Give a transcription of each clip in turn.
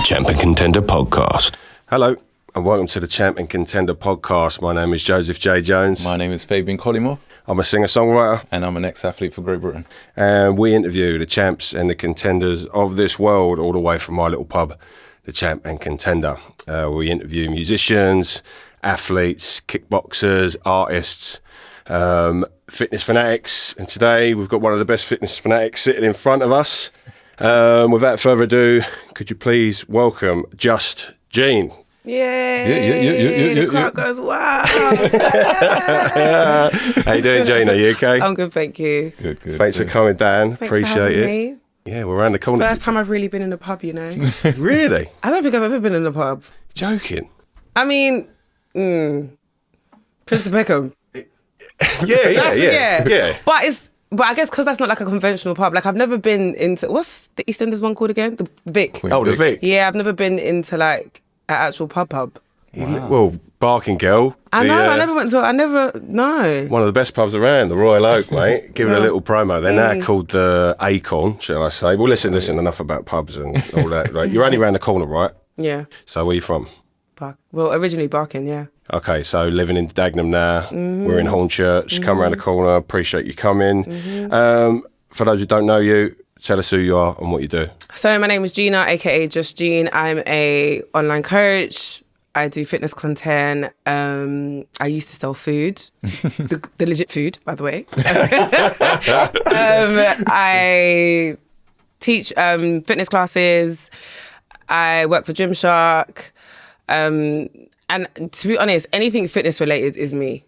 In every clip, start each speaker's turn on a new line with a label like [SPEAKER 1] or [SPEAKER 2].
[SPEAKER 1] Champ Contender Podcast. Hello, and welcome to the Champ Contender Podcast. My name is Joseph J. Jones.
[SPEAKER 2] My name is Fabian Collymore.
[SPEAKER 1] I'm a singer-songwriter.
[SPEAKER 2] And I'm an ex-athlete for Great Britain.
[SPEAKER 1] And we interview the champs and the contenders of this world, all the way from my little pub, the Champ and Contender. We interview musicians, athletes, kickboxers, artists, fitness fanatics. And today we've got one of the best fitness fanatics sitting in front of us. Without further ado, could you please welcome Just Geen?
[SPEAKER 3] Yay! The crowd goes, wow.
[SPEAKER 1] How you doing, Jane? Are you okay?
[SPEAKER 3] I'm good, thank you.
[SPEAKER 2] Good.
[SPEAKER 1] Thanks for coming down.
[SPEAKER 3] Thanks
[SPEAKER 1] Appreciate
[SPEAKER 3] for having
[SPEAKER 1] it.
[SPEAKER 3] me.
[SPEAKER 1] Yeah, we're around the corner.
[SPEAKER 3] First time I've really been in a pub, you know.
[SPEAKER 1] Really?
[SPEAKER 3] I don't think I've ever been in a pub.
[SPEAKER 1] Joking?
[SPEAKER 3] I mean, Prince of Peckham.
[SPEAKER 1] Yeah.
[SPEAKER 3] But I guess because that's not like a conventional pub. Like I've never been into, what's the EastEnders one called again? The Vic.
[SPEAKER 1] Oh, the Vic.
[SPEAKER 3] Yeah, I've never been into like an actual pub.
[SPEAKER 1] Wow. Well, Barking Girl.
[SPEAKER 3] I never, no.
[SPEAKER 1] One of the best pubs around, the Royal Oak, mate. Giving a little promo. They're now called the Acorn, shall I say. Well, listen, enough about pubs and all that. Right? You're only around the corner, right?
[SPEAKER 3] Yeah.
[SPEAKER 1] So where are you from?
[SPEAKER 3] Well, originally Barking, yeah.
[SPEAKER 1] Okay, so living in Dagenham now. We're in Hornchurch. Come around the corner. Appreciate you coming. For those who don't know you, tell us who you are and what you do.
[SPEAKER 3] So my name is Gina, aka Just Geen. I'm a online coach. I do fitness content. I used to sell food, the legit food, by the way. I teach fitness classes. I work for Gymshark. And to be honest, anything fitness related is me.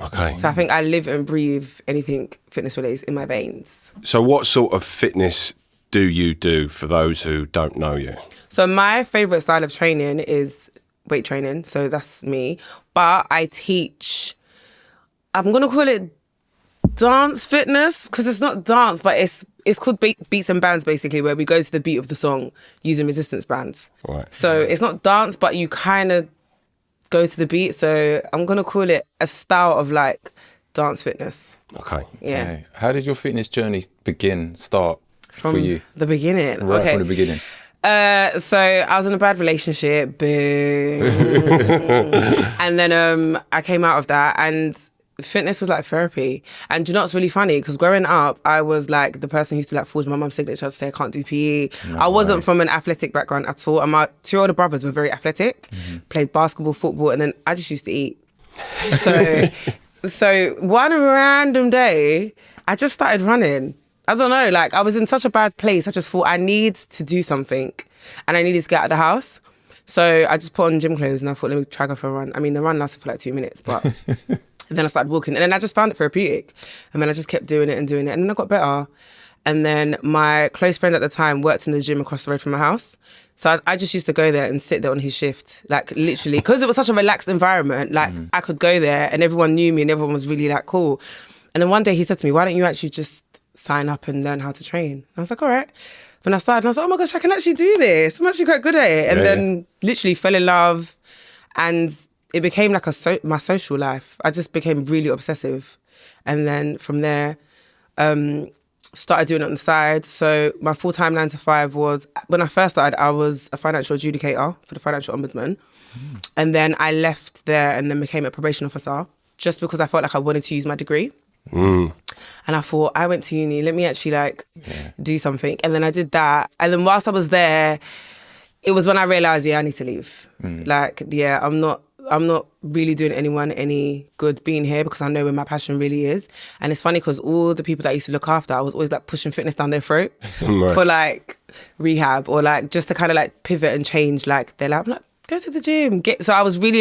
[SPEAKER 1] Okay.
[SPEAKER 3] So I think I live and breathe anything fitness related in my veins.
[SPEAKER 1] So what sort of fitness do you do for those who don't know you?
[SPEAKER 3] So my favourite style of training is weight training. So that's me. But I teach, I'm going to call it dance fitness because it's not dance, but it's called beats and bands basically, where we go to the beat of the song using resistance bands.
[SPEAKER 1] Right.
[SPEAKER 3] So it's not dance, but you kind of go to the beat. So I'm going to call it a style of like dance fitness.
[SPEAKER 1] Okay.
[SPEAKER 3] Yeah.
[SPEAKER 2] Okay. How did your fitness journey start for you?
[SPEAKER 3] The beginning.
[SPEAKER 2] Right
[SPEAKER 3] okay.
[SPEAKER 2] from the beginning.
[SPEAKER 3] So I was in a bad relationship, boo. And then I came out of that and fitness was like therapy. And do you know what's really funny? Because growing up, I was like the person who used to like forge my mum's signature to say I can't do PE. I wasn't from an athletic background at all. And my two older brothers were very athletic, played basketball, football, and then I just used to eat. So one random day, I just started running. I don't know, like I was in such a bad place. I just thought I need to do something and I needed to get out of the house. So I just put on gym clothes and I thought, let me try go for a run. I mean, the run lasted for like 2 minutes, but then I started walking and then I just found it therapeutic. And then I just kept doing it. And then I got better. And then my close friend at the time worked in the gym across the road from my house. So I just used to go there and sit there on his shift, like literally, because it was such a relaxed environment. Like I could go there and everyone knew me and everyone was really like cool. And then one day he said to me, why don't you actually just sign up and learn how to train? And I was like, all right. When I started, I was like, oh my gosh, I can actually do this. I'm actually quite good at it. And then literally fell in love and it became like my social life. I just became really obsessive. And then from there, started doing it on the side. So my full-time 9 to 5 was, when I first started, I was a financial adjudicator for the Financial Ombudsman. And then I left there and then became a probation officer just because I felt like I wanted to use my degree. And I thought, I went to uni, let me actually do something. And then I did that. And then whilst I was there, it was when I realised, I need to leave. I'm not really doing anyone any good being here because I know where my passion really is. And it's funny because all the people that I used to look after, I was always like pushing fitness down their throat for like rehab or like just to kind of like pivot and change. Like they're like, go to the gym. So I was really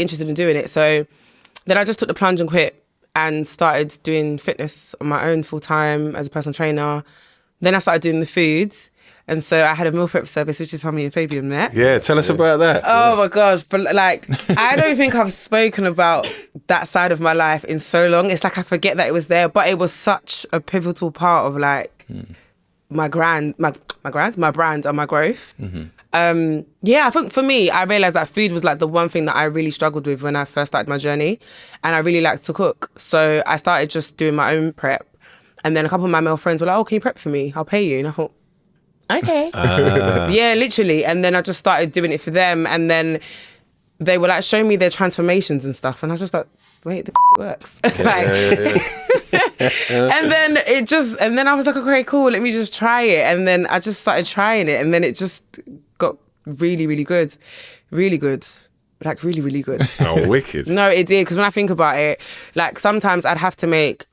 [SPEAKER 3] interested in doing it. So then I just took the plunge and quit and started doing fitness on my own full time as a personal trainer. Then I started doing the foods. And so I had a meal prep service, which is how me and Fabian met.
[SPEAKER 1] Yeah, tell us about that.
[SPEAKER 3] Oh my gosh. But like, I don't think I've spoken about that side of my life in so long. It's like I forget that it was there, but it was such a pivotal part of like my brand and my growth. I think for me, I realised that food was like the one thing that I really struggled with when I first started my journey. And I really liked to cook. So I started just doing my own prep. And then a couple of my male friends were like, oh, can you prep for me? I'll pay you. And I thought, Okay. Yeah, literally. And then I just started doing it for them. And then they were like showing me their transformations and stuff. And I was just like, wait, the works. And then I was like, okay, cool, let me just try it. And then I just started trying it. And then it just got really, really good. Really good. Like really, really good.
[SPEAKER 1] Oh, wicked.
[SPEAKER 3] No, it did. Because when I think about it, like sometimes I'd have to make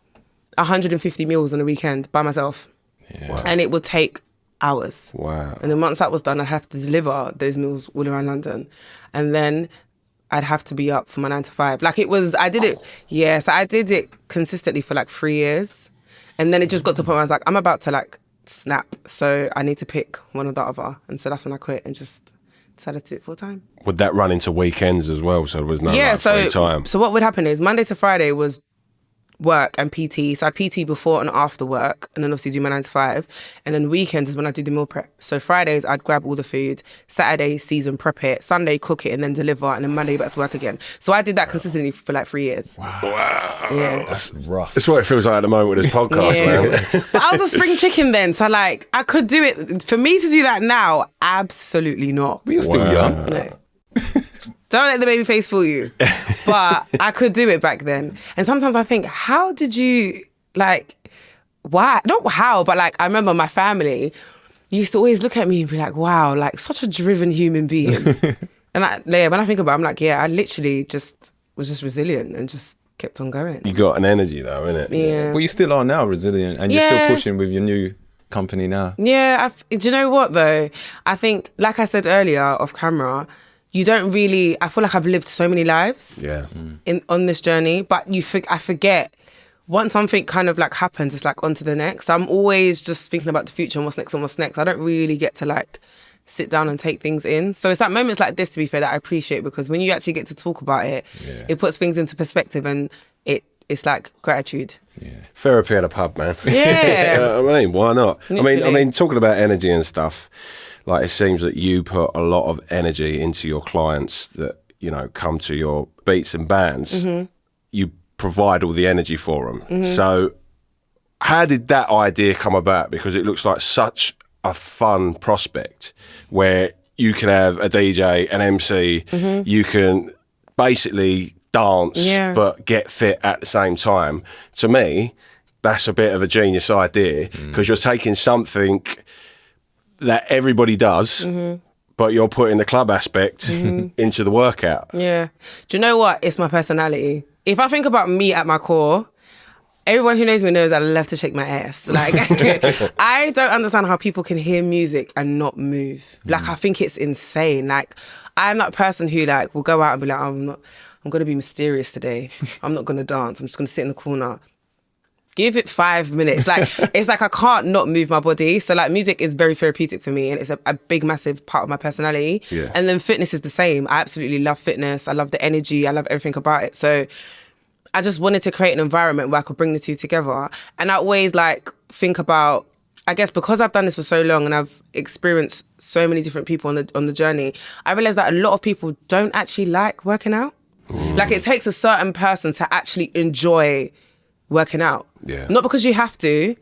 [SPEAKER 3] 150 meals on a weekend by myself.
[SPEAKER 2] Yeah.
[SPEAKER 1] Wow.
[SPEAKER 3] And it would take hours.
[SPEAKER 1] Wow.
[SPEAKER 3] And then once that was done, I'd have to deliver those meals all around London. And then I'd have to be up for my 9 to 5. Like it was, I did it, yeah, so I did it consistently for like 3 years. And then it just got to a point where I was like, I'm about to like snap. So I need to pick one or the other. And so that's when I quit and just decided to do it full time.
[SPEAKER 1] Would that run into weekends as well? So there was no like, free time?
[SPEAKER 3] So what would happen is Monday to Friday was work and PT. So I'd PT before and after work, and then obviously do my 9 to 5. And then weekends is when I do the meal prep. So Fridays I'd grab all the food, Saturday season prep it, Sunday cook it and then deliver, and then Monday back to work again. So I did that consistently for like 3 years.
[SPEAKER 1] Wow.
[SPEAKER 3] Yeah.
[SPEAKER 2] That's rough.
[SPEAKER 1] That's what it feels like at the moment with this podcast, man.
[SPEAKER 3] But I was a spring chicken then, so like I could do it. For me to do that now, absolutely not.
[SPEAKER 2] But you're still young.
[SPEAKER 3] No. Don't let the baby face fool you. But I could do it back then. And sometimes I think, how did you, like, why? Not how, but like, I remember my family used to always look at me and be like, wow, like such a driven human being. And when I think about it, I'm like, yeah, I literally just was just resilient and just kept on going.
[SPEAKER 1] You got an energy though, innit?
[SPEAKER 3] Yeah.
[SPEAKER 2] Well, you still are now resilient, and you're still pushing with your new company now.
[SPEAKER 3] Yeah, do you know what though? I think, like I said earlier off camera, you don't really, I feel like I've lived so many lives
[SPEAKER 1] Yeah.
[SPEAKER 3] on this journey, but I forget, once something kind of like happens, it's like on to the next. I'm always just thinking about the future and what's next and what's next. I don't really get to like sit down and take things in. So it's like moments like this, to be fair, that I appreciate, because when you actually get to talk about it, it puts things into perspective, and it's like gratitude.
[SPEAKER 2] Yeah.
[SPEAKER 1] Therapy at a pub, man.
[SPEAKER 3] Yeah.
[SPEAKER 1] I mean, why not? I
[SPEAKER 3] Literally.
[SPEAKER 1] mean, talking about energy and stuff, like it seems that you put a lot of energy into your clients that, you know, come to your beats and bands.
[SPEAKER 3] Mm-hmm.
[SPEAKER 1] You provide all the energy for them. So how did that idea come about? Because it looks like such a fun prospect where you can have a DJ, an MC, you can basically dance but get fit at the same time. To me, that's a bit of a genius idea, because you're taking something that everybody does, but you're putting the club aspect into the workout.
[SPEAKER 3] Yeah. Do you know what? It's my personality. If I think about me at my core, everyone who knows me knows I love to shake my ass. Like, I don't understand how people can hear music and not move. Like, I think it's insane. Like, I'm that person who like will go out and be like, I'm going to be mysterious today. I'm not going to dance. I'm just going to sit in the corner. Give it 5 minutes. Like, it's like I can't not move my body. So like music is very therapeutic for me, and it's a big, massive part of my personality.
[SPEAKER 1] Yeah.
[SPEAKER 3] And then fitness is the same. I absolutely love fitness. I love the energy. I love everything about it. So I just wanted to create an environment where I could bring the two together. And I always like think about, I guess because I've done this for so long and I've experienced so many different people on the journey, I realized that a lot of people don't actually like working out. Like, it takes a certain person to actually enjoy working out.
[SPEAKER 1] Yeah.
[SPEAKER 3] Not because you have to,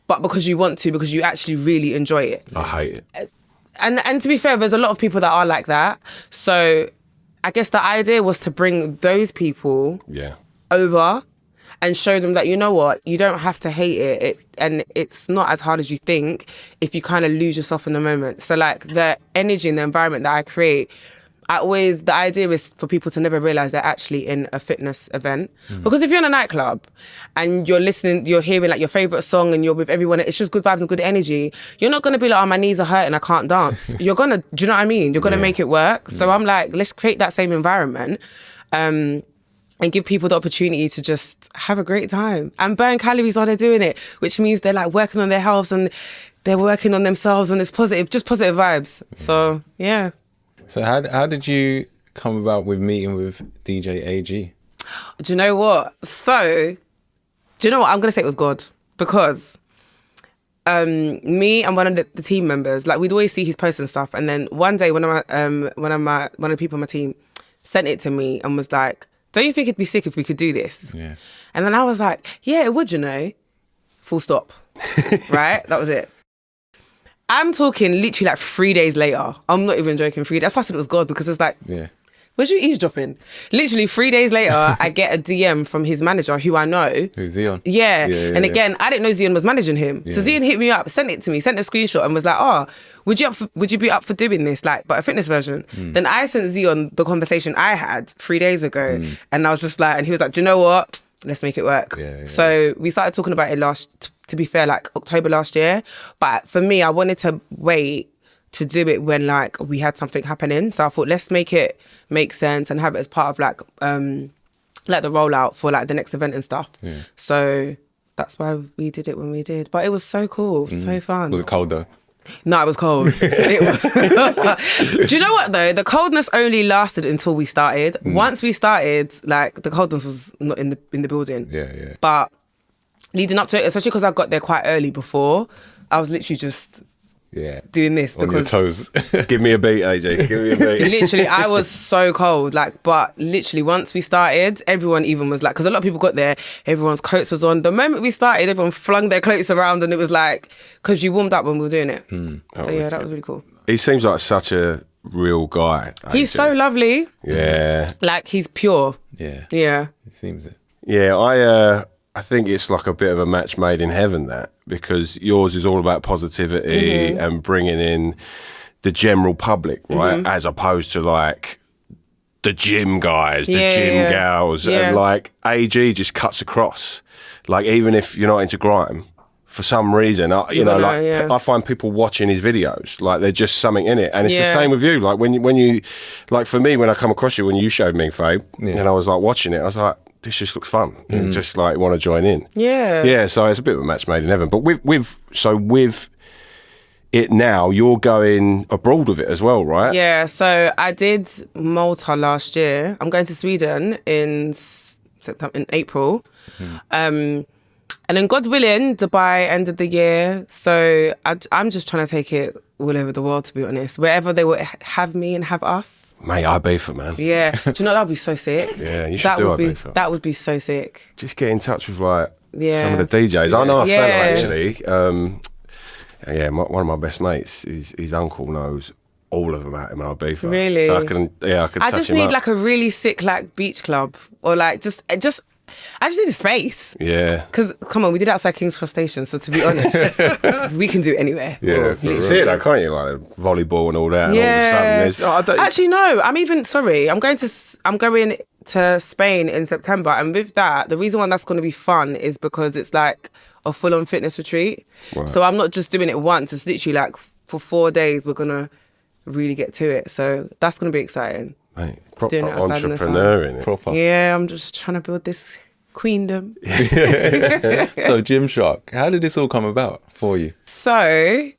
[SPEAKER 3] but because you want to, because you actually really enjoy it.
[SPEAKER 1] I hate it.
[SPEAKER 3] And to be fair, there's a lot of people that are like that. So I guess the idea was to bring those people over and show them that, you know what, you don't have to hate it, and it's not as hard as you think if you kind of lose yourself in the moment. So like the energy and the environment that I create, the idea is for people to never realize they're actually in a fitness event. Because if you're in a nightclub and you're hearing like your favorite song and you're with everyone, it's just good vibes and good energy, you're not going to be like, oh, my knees are hurting, I can't dance. You're going to, do you know what I mean? You're going to make it work. So I'm like, let's create that same environment and give people the opportunity to just have a great time and burn calories while they're doing it, which means they're like working on their health and they're working on themselves, and it's positive, just positive vibes. So, yeah.
[SPEAKER 2] So how did you come about with meeting with DJ AG?
[SPEAKER 3] Do you know what? So, do you know what? I'm going to say it was God, because me and one of the team members, like, we'd always see his posts and stuff. And then one day, one of the people on my team sent it to me and was like, don't you think it'd be sick if we could do this?
[SPEAKER 2] Yeah.
[SPEAKER 3] And then I was like, yeah, it would, you know. Full stop. Right? That was it. I'm talking literally like 3 days later. I'm not even joking. 3 days. That's why I said it was God, because it's like,
[SPEAKER 2] Yeah.
[SPEAKER 3] where's you eavesdropping? Literally 3 days later, I get a DM from his manager, who I know.
[SPEAKER 2] Who's Zion?
[SPEAKER 3] Yeah. And again, I didn't know Zion was managing him. So Zion hit me up, sent it to me, sent a screenshot and was like, oh, would you be up for doing this? Like, but a fitness version. Then I sent Zion the conversation I had 3 days ago. And I was just like, and he was like, do you know what? Let's make it work. So we started talking about it to be fair, like October last year. But for me, I wanted to wait to do it when like we had something happening. So I thought, let's make it make sense and have it as part of like the rollout for like the next event and stuff. So that's why we did it when we did. But it was so cool, so fun.
[SPEAKER 2] Was it cold though?
[SPEAKER 3] No, it was cold. It was. Do you know what though? The coldness only lasted until we started. Once we started, like the coldness was not in the building.
[SPEAKER 2] Yeah.
[SPEAKER 3] But leading up to it, especially because I got there quite early before, I was literally just doing this
[SPEAKER 2] on your
[SPEAKER 3] because
[SPEAKER 2] toes.
[SPEAKER 1] Give me a beat, AJ. Give me a beat.
[SPEAKER 3] literally I was so cold. Like, but literally once we started, everyone even was like, because a lot of people got there, everyone's coats was on. The moment we started, everyone flung their cloaks around, and it was like, because you warmed up when we were doing it. So yeah, that was really cool.
[SPEAKER 1] He seems like such a real guy.
[SPEAKER 3] He's so lovely.
[SPEAKER 1] Yeah.
[SPEAKER 3] Like, he's pure.
[SPEAKER 2] Yeah.
[SPEAKER 3] Yeah.
[SPEAKER 2] It seems it.
[SPEAKER 1] Yeah, I think it's like a bit of a match made in heaven, that, because yours is all about positivity and bringing in the general public, right? As opposed to like the gym guys, the gym gals. And like AG just cuts across. Like, even if you're not into grime, for some reason, I find people watching his videos, like there's just something in it. And it's the same with you. Like when you, like for me, when I come across you, when you showed me, Fabe, and I was like watching it, I was like, this just looks fun. And just like want to join in. Yeah, so it's a bit of a match made in heaven. But with it now, you're going abroad with it as well, right?
[SPEAKER 3] Yeah, so I did Malta last year. I'm going to Sweden in April. And then God willing, Dubai end of the year. So I'm just trying to take it all over the world, to be honest. Wherever they will have me and have us.
[SPEAKER 1] Mate, Ibiza, man.
[SPEAKER 3] Yeah. Do you know, that would be so sick?
[SPEAKER 1] Yeah, you should do Ibiza.
[SPEAKER 3] That would be so sick.
[SPEAKER 1] Just get in touch with like some of the DJs. I know a fellow actually. One of my best mates, his uncle knows all of them out in Ibiza.
[SPEAKER 3] Really?
[SPEAKER 1] So I can touch him up.
[SPEAKER 3] I just need like a really sick like beach club, or like just I just need a space.
[SPEAKER 1] Yeah.
[SPEAKER 3] Because, come on, we did outside King's Cross Station, so to be honest, we can do it anywhere.
[SPEAKER 1] Yeah, you see it though, can't you? Like volleyball and all that. And all of a sudden
[SPEAKER 3] Actually, no, I'm going to Spain in September. And with that, the reason why that's going to be fun is because it's like a full-on fitness retreat. Wow. So I'm not just doing it once. It's literally like for 4 days, we're going to really get to it. So that's going to be exciting.
[SPEAKER 1] Mate, proper
[SPEAKER 3] doing it outside
[SPEAKER 1] entrepreneur in it.
[SPEAKER 2] Proper.
[SPEAKER 3] Yeah, I'm just trying to build this queendom.
[SPEAKER 2] So Gymshark, how did this all come about for you?
[SPEAKER 3] So,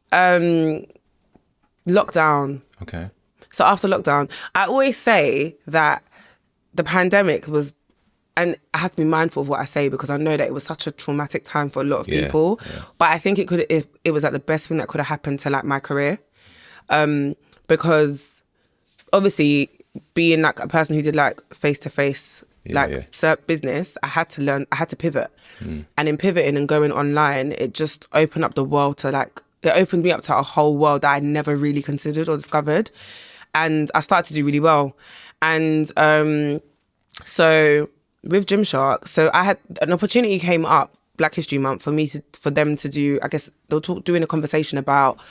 [SPEAKER 3] lockdown.
[SPEAKER 2] Okay.
[SPEAKER 3] So after lockdown, I always say that the pandemic was, and I have to be mindful of what I say because I know that it was such a traumatic time for a lot of people. Yeah. But I think it was like the best thing that could have happened to like my career, because obviously being like a person who did like face-to-face business, I had to pivot. And in pivoting and going online, it just opened up the world to like, it opened me up to a whole world that I never really considered or discovered. And I started to do really well. And so with Gymshark, so I had an opportunity came up, Black History Month, for them to do, I guess they were doing a conversation about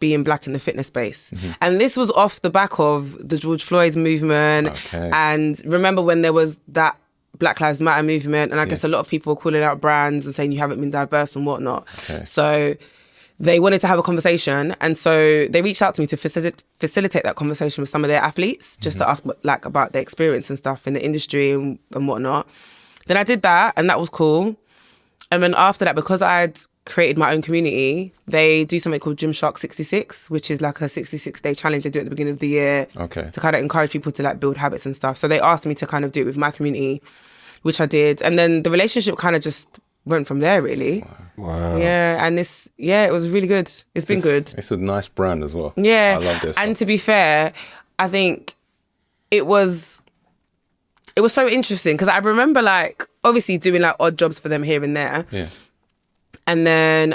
[SPEAKER 3] being black in the fitness space. And this was off the back of the George Floyd movement. Okay. And remember when there was that Black Lives Matter movement, and I guess a lot of people were calling out brands and saying you haven't been diverse and whatnot. Okay. So they wanted to have a conversation, and so they reached out to me to facilitate that conversation with some of their athletes, just to ask like about their experience and stuff in the industry and whatnot. Then I did that, and that was cool. And then after that, because I'd created my own community, they do something called Gymshark 66, which is like a 66-day challenge they do at the beginning of the year to kind of encourage people to like build habits and stuff. So they asked me to kind of do it with my community, which I did. And then the relationship kind of just went from there, really.
[SPEAKER 2] Wow.
[SPEAKER 3] Yeah, and it was really good. It's been good.
[SPEAKER 2] It's a nice brand as well.
[SPEAKER 3] Yeah.
[SPEAKER 2] I love this.
[SPEAKER 3] And to be fair, I think it was so interesting because I remember like obviously doing like odd jobs for them here and there.
[SPEAKER 2] Yeah.
[SPEAKER 3] And then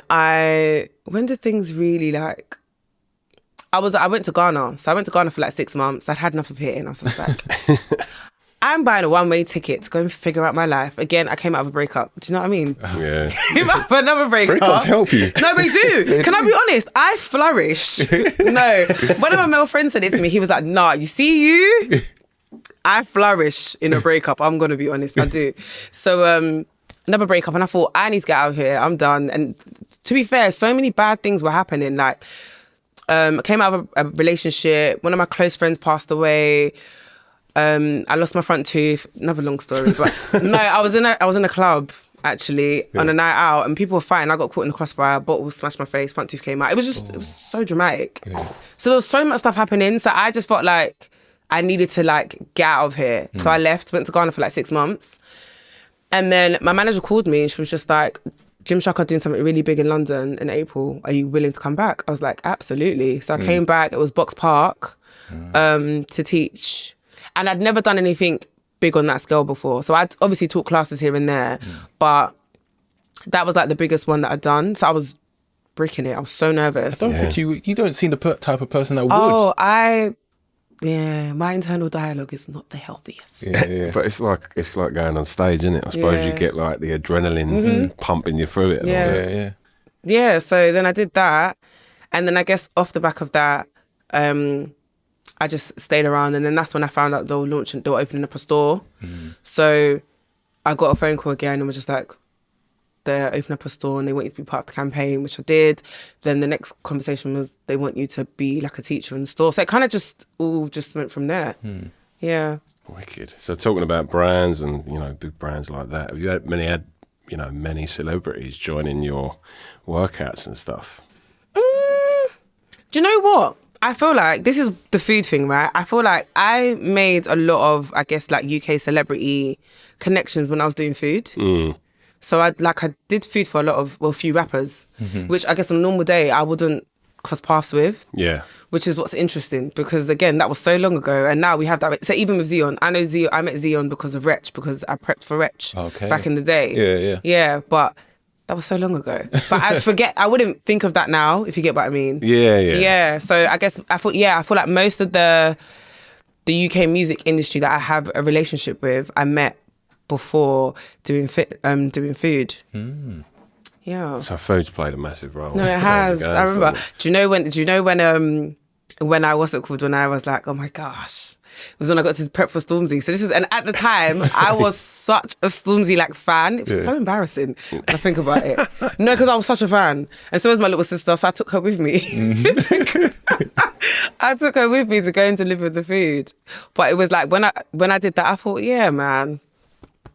[SPEAKER 3] when did things really like, I went to Ghana. So I went to Ghana for like 6 months. I'd had enough of hitting. I was just like, I'm buying a one-way ticket to go and figure out my life. Again, I came out of a breakup. Do you know what I mean?
[SPEAKER 1] Yeah.
[SPEAKER 3] Came out of another breakup.
[SPEAKER 2] Breakups help you.
[SPEAKER 3] No, they do. Can I be honest? I flourish. No. One of my male friends said it to me. He was like, nah, you see you? I flourish in a breakup. I'm going to be honest. I do. So, another breakup. And I thought, I need to get out of here. I'm done. And to be fair, so many bad things were happening. Like, I came out of a relationship. One of my close friends passed away. I lost my front tooth. Another long story, but no, I was in a club actually on a night out, and people were fighting. I got caught in the crossfire. Bottle smashed my face. Front tooth came out. It was so dramatic. Yeah. So there was so much stuff happening. So I just felt like I needed to like get out of here. So I left. Went to Ghana for like 6 months, and then my manager called me, and she was just like, Gymshark are doing something really big in London in April. Are you willing to come back? I was like, absolutely. So I came back. It was Box Park to teach. And I'd never done anything big on that scale before. So I'd obviously taught classes here and there, but that was like the biggest one that I'd done. So I was bricking it. I was so nervous.
[SPEAKER 2] I don't think you don't seem the type of person that would.
[SPEAKER 3] Oh, my internal dialogue is not the healthiest.
[SPEAKER 2] Yeah.
[SPEAKER 1] But it's like going on stage, isn't it? I suppose you get like the adrenaline pumping you through it. And all that.
[SPEAKER 3] Yeah, so then I did that. And then I guess off the back of that, I just stayed around, and then that's when I found out they were opening up a store. So I got a phone call again and was just like, they're opening up a store and they want you to be part of the campaign, which I did. Then the next conversation was they want you to be like a teacher in the store. So it kind of just all just went from there. Yeah.
[SPEAKER 1] Wicked. So talking about brands and, big brands like that, have you had many celebrities joining your workouts and stuff?
[SPEAKER 3] Do you know what? I feel like this is the food thing, right? I feel like I made a lot of, I guess, like UK celebrity connections when I was doing food. So I did food for a few rappers, which I guess on a normal day I wouldn't cross paths with. Yeah. Which is what's interesting because again, that was so long ago, and now we have that. So even with Zion, I met Zion because of Wretch, because I prepped for Wretch back in the day. Yeah, but that was so long ago. But I wouldn't think of that now, if you get what I mean. Yeah. So I guess I feel like most of the UK music industry that I have a relationship with, I met before doing food. Yeah.
[SPEAKER 1] So food's played a massive role.
[SPEAKER 3] No, it has. I remember. Do you know when I was like, oh my gosh. It was when I got to prep for Stormzy. So and at the time, I was such a Stormzy fan. It was so embarrassing when I think about it. No, because I was such a fan. And so was my little sister, so I took her with me. I took her with me to go and deliver the food. But it was like, when I did that, I thought, yeah, man,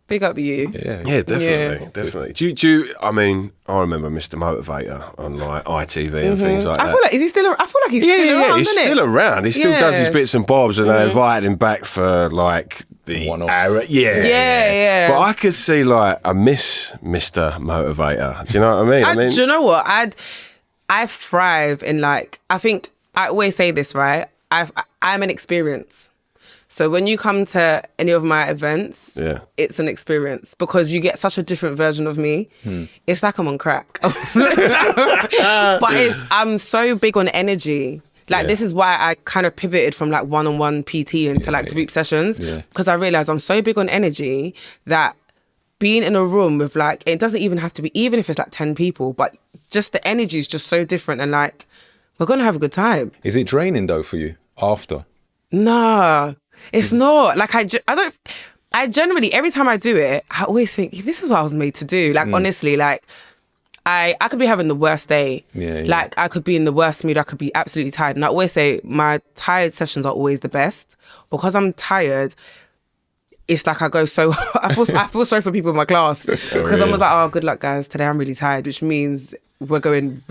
[SPEAKER 3] big up you.
[SPEAKER 1] Yeah, definitely. Do you, I remember Mr. Motivator on like ITV and things like that.
[SPEAKER 3] I feel like he's still around.
[SPEAKER 1] He's still around. He still does his bits and bobs, and they invited him back for like the
[SPEAKER 2] one-offs.
[SPEAKER 3] Yeah.
[SPEAKER 1] But I could see like a Mr. Motivator. Do you know what I mean?
[SPEAKER 3] Do you know what? I thrive in like, I think I always say this, right? I'm an experience. So when you come to any of my events, it's an experience because you get such a different version of me. It's like I'm on crack. But I'm so big on energy. Like this is why I kind of pivoted from like one-on-one PT into like group sessions, because I realized I'm so big on energy that being in a room with like, it doesn't even have to be, even if it's like 10 people, but just the energy is just so different, and like, we're going to have a good time.
[SPEAKER 2] Is it draining though for you after?
[SPEAKER 3] No. It's not. Like, I generally, every time I do it, I always think, this is what I was made to do. Like, honestly, like, I could be having the worst day. Like, I could be in the worst mood. I could be absolutely tired. And I always say my tired sessions are always the best. Because I'm tired, it's like I go so... I feel sorry for people in my class. Because I'm like, oh, good luck, guys. Today I'm really tired, which means... We're going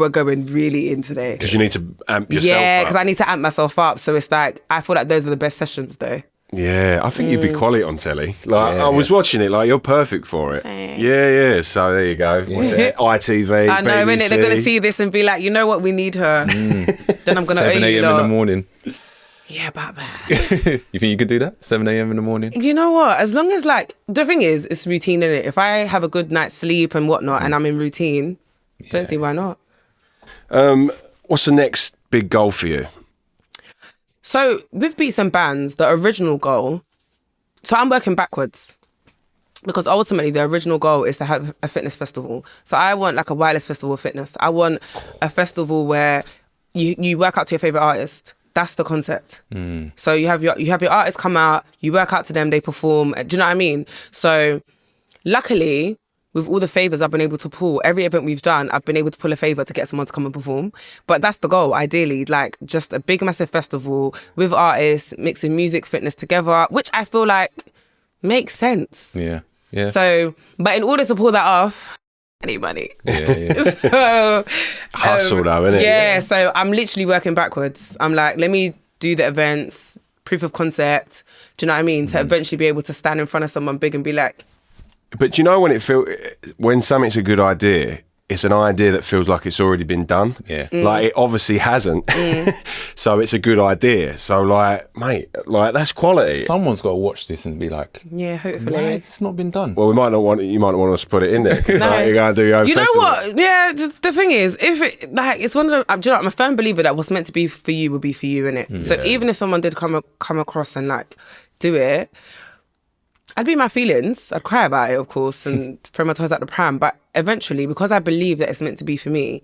[SPEAKER 3] really in today.
[SPEAKER 1] Because you need to amp yourself up.
[SPEAKER 3] Yeah, because I need to amp myself up. So it's like, I feel like those are the best sessions though.
[SPEAKER 1] Yeah, I think you'd be quality on telly. Like I was watching it, like you're perfect for it.
[SPEAKER 3] Thanks.
[SPEAKER 1] Yeah. So there you go. What's it? ITV,
[SPEAKER 3] I know,
[SPEAKER 1] BBC.
[SPEAKER 3] innit? They're going to see this and be like, you know what, we need her. Then I'm going to owe
[SPEAKER 2] 7
[SPEAKER 3] you
[SPEAKER 2] a.m. in the morning.
[SPEAKER 3] Yeah, about that.
[SPEAKER 2] You think you could do that? 7 a.m. in the morning?
[SPEAKER 3] You know what? As long as like, the thing is, it's routine, innit? If I have a good night's sleep and whatnot and I'm in routine, Don't see why not.
[SPEAKER 1] What's the next big goal for you?
[SPEAKER 3] So with Beats and Bands, the original goal, so I'm working backwards because ultimately the original goal is to have a fitness festival. So I want like a wireless festival of fitness. I want a festival where you work out to your favourite artist. That's the concept. So you have your artists come out, you work out to them, they perform. Do you know what I mean? So luckily, with all the favours I've been able to pull, every event we've done, I've been able to pull a favour to get someone to come and perform. But that's the goal, ideally, like just a big, massive festival with artists, mixing music, fitness together, which I feel like makes sense.
[SPEAKER 2] Yeah, yeah.
[SPEAKER 3] So, but in order to pull that off, I need money.
[SPEAKER 2] Yeah.
[SPEAKER 3] So,
[SPEAKER 1] Hustle though, innit?
[SPEAKER 3] yeah, so I'm literally working backwards. I'm like, let me do the events, proof of concept, do you know what I mean? To eventually be able to stand in front of someone big and be like,
[SPEAKER 1] But do you know when something's a good idea, it's an idea that feels like it's already been done.
[SPEAKER 2] Yeah.
[SPEAKER 1] Like it obviously hasn't. So it's a good idea. So like, mate, like that's quality.
[SPEAKER 2] Someone's got to watch this and be like,
[SPEAKER 3] yeah, hopefully.
[SPEAKER 2] why has this not been done?
[SPEAKER 1] Well, you might not want us to put it in there. 'Cause, like, you're going to do your own
[SPEAKER 3] You know
[SPEAKER 1] festival.
[SPEAKER 3] what? Yeah, just the thing is, if it like it's one of the, do you know, I'm a firm believer that what's meant to be for you will be for you, innit? So even if someone did come across and like do it, I'd be in my feelings. I'd cry about it, of course, and throw my toys out the pram. But eventually, because I believe that it's meant to be for me,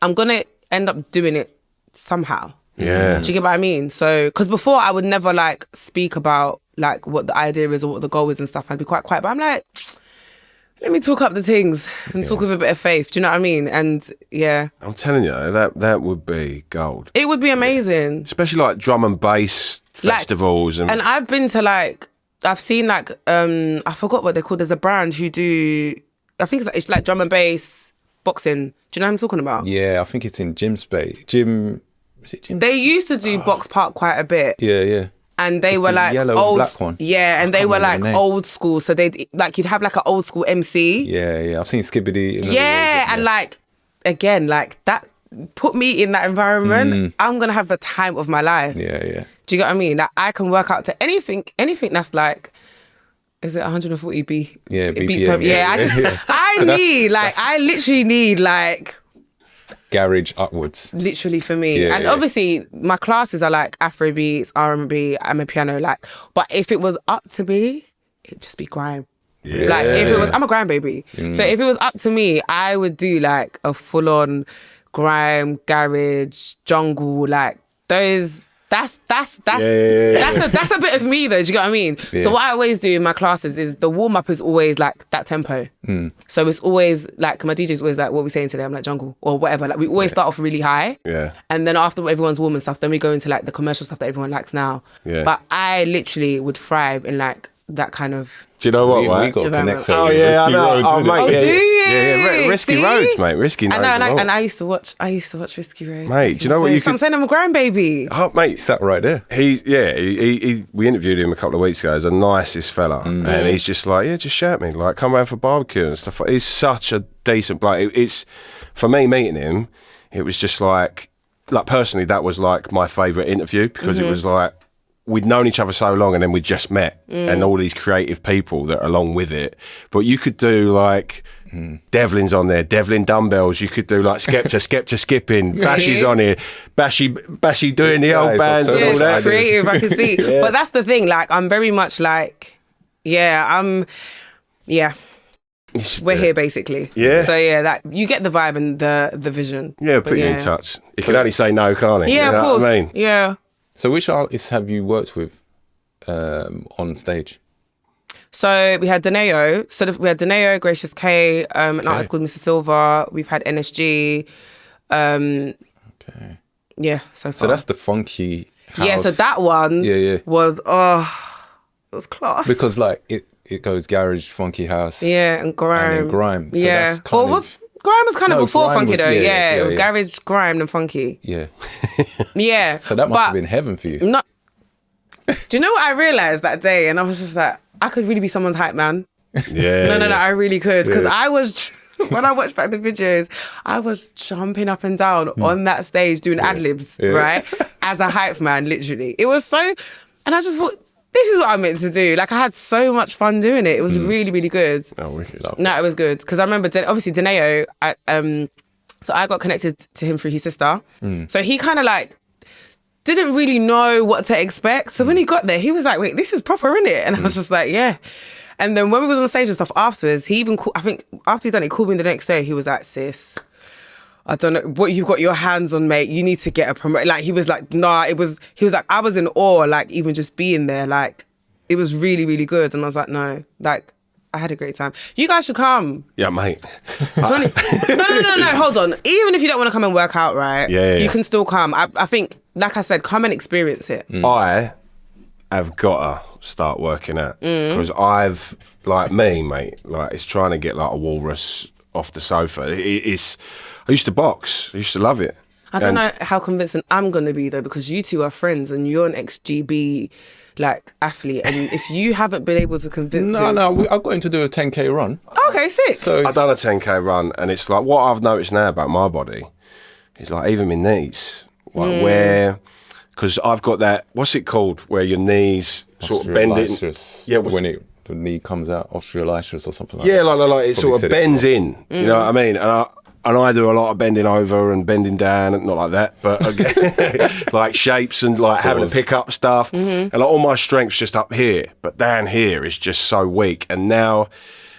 [SPEAKER 3] I'm gonna end up doing it somehow.
[SPEAKER 1] Yeah.
[SPEAKER 3] Do you get what I mean? So, because before I would never like speak about like what the idea is or what the goal is and stuff. I'd be quite quiet. But I'm like, let me talk up the things and talk with a bit of faith. Do you know what I mean? And yeah,
[SPEAKER 1] I'm telling you, that would be gold.
[SPEAKER 3] it would be amazing.
[SPEAKER 1] Especially like drum and bass festivals.
[SPEAKER 3] And I've been to like, I've seen like, I forgot what they're called. There's a brand who do, I think it's like drum and bass boxing. Do you know what I'm talking about?
[SPEAKER 2] Yeah, I think it's in Gym Space. Is it Gym?
[SPEAKER 3] They used to do Box Park quite a bit.
[SPEAKER 2] Yeah, yeah.
[SPEAKER 3] And they
[SPEAKER 2] It's
[SPEAKER 3] were
[SPEAKER 2] the
[SPEAKER 3] like
[SPEAKER 2] yellow and
[SPEAKER 3] old,
[SPEAKER 2] black one.
[SPEAKER 3] yeah, and
[SPEAKER 2] I
[SPEAKER 3] they
[SPEAKER 2] can't
[SPEAKER 3] were
[SPEAKER 2] remember
[SPEAKER 3] like
[SPEAKER 2] the name.
[SPEAKER 3] old school. So they'd like, you'd have like an old school MC.
[SPEAKER 2] Yeah, yeah. I've seen Skibbity.
[SPEAKER 3] Yeah, and like, again, like that, put me in that environment, I'm going to have the time of my life.
[SPEAKER 2] Yeah, yeah.
[SPEAKER 3] Do you get what I mean? Like I can work out to anything that's like, is it 140 beats
[SPEAKER 2] BPM,
[SPEAKER 3] per, I literally need like,
[SPEAKER 2] Garage upwards.
[SPEAKER 3] literally for me.
[SPEAKER 2] Yeah,
[SPEAKER 3] and
[SPEAKER 2] yeah.
[SPEAKER 3] obviously my classes are like Afro beats, R&B, I'm a piano, like, but if it was up to me, it'd just be grime.
[SPEAKER 1] Yeah.
[SPEAKER 3] Like if it was, I'm a grime baby. So if it was up to me, I would do like a full on grime, garage, jungle, like those, that's a bit of me though, do you get what I mean?
[SPEAKER 2] Yeah.
[SPEAKER 3] So what I always do in my classes is the warm up is always like that tempo. So it's always like, my DJ's always like, what are we saying today? I'm like jungle or whatever. Like we always start off really high.
[SPEAKER 1] Yeah.
[SPEAKER 3] And then after everyone's warm and stuff, then we go into like the commercial stuff that everyone likes now.
[SPEAKER 1] Yeah.
[SPEAKER 3] But I literally would thrive in like that kind of.
[SPEAKER 1] Do you know what,
[SPEAKER 2] We
[SPEAKER 1] right?
[SPEAKER 2] got connected.
[SPEAKER 1] Oh,
[SPEAKER 2] with
[SPEAKER 1] yeah, I
[SPEAKER 2] Risky
[SPEAKER 1] know.
[SPEAKER 2] Roads,
[SPEAKER 1] Oh,
[SPEAKER 2] innit?
[SPEAKER 1] mate,
[SPEAKER 3] Oh,
[SPEAKER 1] yeah,
[SPEAKER 3] do you?
[SPEAKER 1] Yeah, Risky
[SPEAKER 3] See?
[SPEAKER 1] Roads, mate. Risky
[SPEAKER 3] I
[SPEAKER 1] Roads.
[SPEAKER 3] know,
[SPEAKER 1] a lot.
[SPEAKER 3] and I used to watch Risky Roads.
[SPEAKER 1] Mate, do you know what you
[SPEAKER 3] So I'm
[SPEAKER 1] could...
[SPEAKER 3] saying I'm a grandbaby.
[SPEAKER 1] Oh, mate,
[SPEAKER 2] Sat right there.
[SPEAKER 1] we interviewed him a couple of weeks ago. He's the nicest fella, and he's just like, yeah, just shout me, like, come around for barbecue and stuff. He's such a decent bloke. It's for me meeting him. It was just like personally, that was like my favourite interview because it was like we'd known each other so long, and then we just met, and all these creative people that are along with it. But you could do like. Devlin's on there, Devlin dumbbells. You could do like Skepta skipping. Bashy's on here, Bashy doing the old
[SPEAKER 2] guy's
[SPEAKER 1] bands
[SPEAKER 2] got so
[SPEAKER 1] and all
[SPEAKER 2] much
[SPEAKER 1] that.
[SPEAKER 2] ideas.
[SPEAKER 3] Creative, I can see. But that's the thing. Like I'm very much like, we're here basically.
[SPEAKER 1] Yeah.
[SPEAKER 3] So yeah, that you get the vibe and the vision.
[SPEAKER 1] Yeah,
[SPEAKER 3] But
[SPEAKER 1] put you in touch. You can only say no, can't he?
[SPEAKER 3] Yeah,
[SPEAKER 1] You know
[SPEAKER 3] of course.
[SPEAKER 1] what I mean?
[SPEAKER 3] Yeah.
[SPEAKER 2] So which artists have you worked with on stage?
[SPEAKER 3] So we had Deneo. We had Deneo, Gracious K, an artist called Mr. Silver. We've had NSG.
[SPEAKER 2] Okay.
[SPEAKER 3] Yeah, so far.
[SPEAKER 2] So that's the funky house.
[SPEAKER 3] Yeah, so that one was, it was class.
[SPEAKER 2] Because like it goes garage, funky house.
[SPEAKER 3] Yeah, and grime.
[SPEAKER 2] And then grime. So
[SPEAKER 3] yeah.
[SPEAKER 2] that's kind
[SPEAKER 3] grime was kind of
[SPEAKER 2] No,
[SPEAKER 3] before
[SPEAKER 2] grime
[SPEAKER 3] funky
[SPEAKER 2] was-
[SPEAKER 3] though.
[SPEAKER 2] yeah,
[SPEAKER 3] It was
[SPEAKER 2] yeah.
[SPEAKER 3] garage, grime, and funky.
[SPEAKER 2] Yeah.
[SPEAKER 3] Yeah.
[SPEAKER 2] So that must
[SPEAKER 3] But
[SPEAKER 2] have been heaven for you.
[SPEAKER 3] No. Do you know what I realized that day? And I was just like, I could really be someone's hype man.
[SPEAKER 1] Yeah.
[SPEAKER 3] No, I really could. Because
[SPEAKER 1] Yeah.
[SPEAKER 3] I was, when I watched back the videos, I was jumping up and down on that stage doing ad-libs, right? As a hype man, literally. It was so, and I just thought, this is what I'm meant to do. Like I had so much fun doing it. It was really, really good.
[SPEAKER 1] Oh, wicked.
[SPEAKER 3] No, it was good. Because I remember, obviously, Deneo, So I got connected to him through his sister. So he kind of like didn't really know what to expect. So when he got there, he was like, wait, this is proper, innit? And I was just like, yeah. And then when we was on stage and stuff afterwards, he even, I think after he done it, he called me the next day. He was like, sis, I don't know what you've got your hands on, mate. You need to get a promotion. Like, he was like, nah, he was like, I was in awe, like, even just being there. Like, it was really, really good. And I was like, no, like, I had a great time. You guys should come.
[SPEAKER 1] Yeah, mate.
[SPEAKER 3] 20. No, hold on. Even if you don't want to come and work out, right?
[SPEAKER 1] Yeah.
[SPEAKER 3] You can still come. I think, like I said, come and experience it.
[SPEAKER 1] I have got to start working out because I've, like me, mate, like it's trying to get like a walrus off the sofa. I used to box. I used to love it.
[SPEAKER 3] I don't know how convincing I'm going to be though, because you two are friends and you're an ex-GB like athlete, and if you haven't been able to convince him...
[SPEAKER 2] I got him to do a 10k run.
[SPEAKER 3] Okay, sick.
[SPEAKER 2] So
[SPEAKER 1] I've done a 10k run, and it's like what I've noticed now about my body is like even my knees, like where, because I've got that, what's it called, where your knees sort of bend in.
[SPEAKER 2] Yeah, when the knee comes out, osteolysis or something like that.
[SPEAKER 1] Yeah, like it sort of bends in. You know what I mean? And I do a lot of bending over and bending down, and not like that, but again, like shapes and like having to pick up stuff. And like all my strength's just up here, but down here is just so weak. And now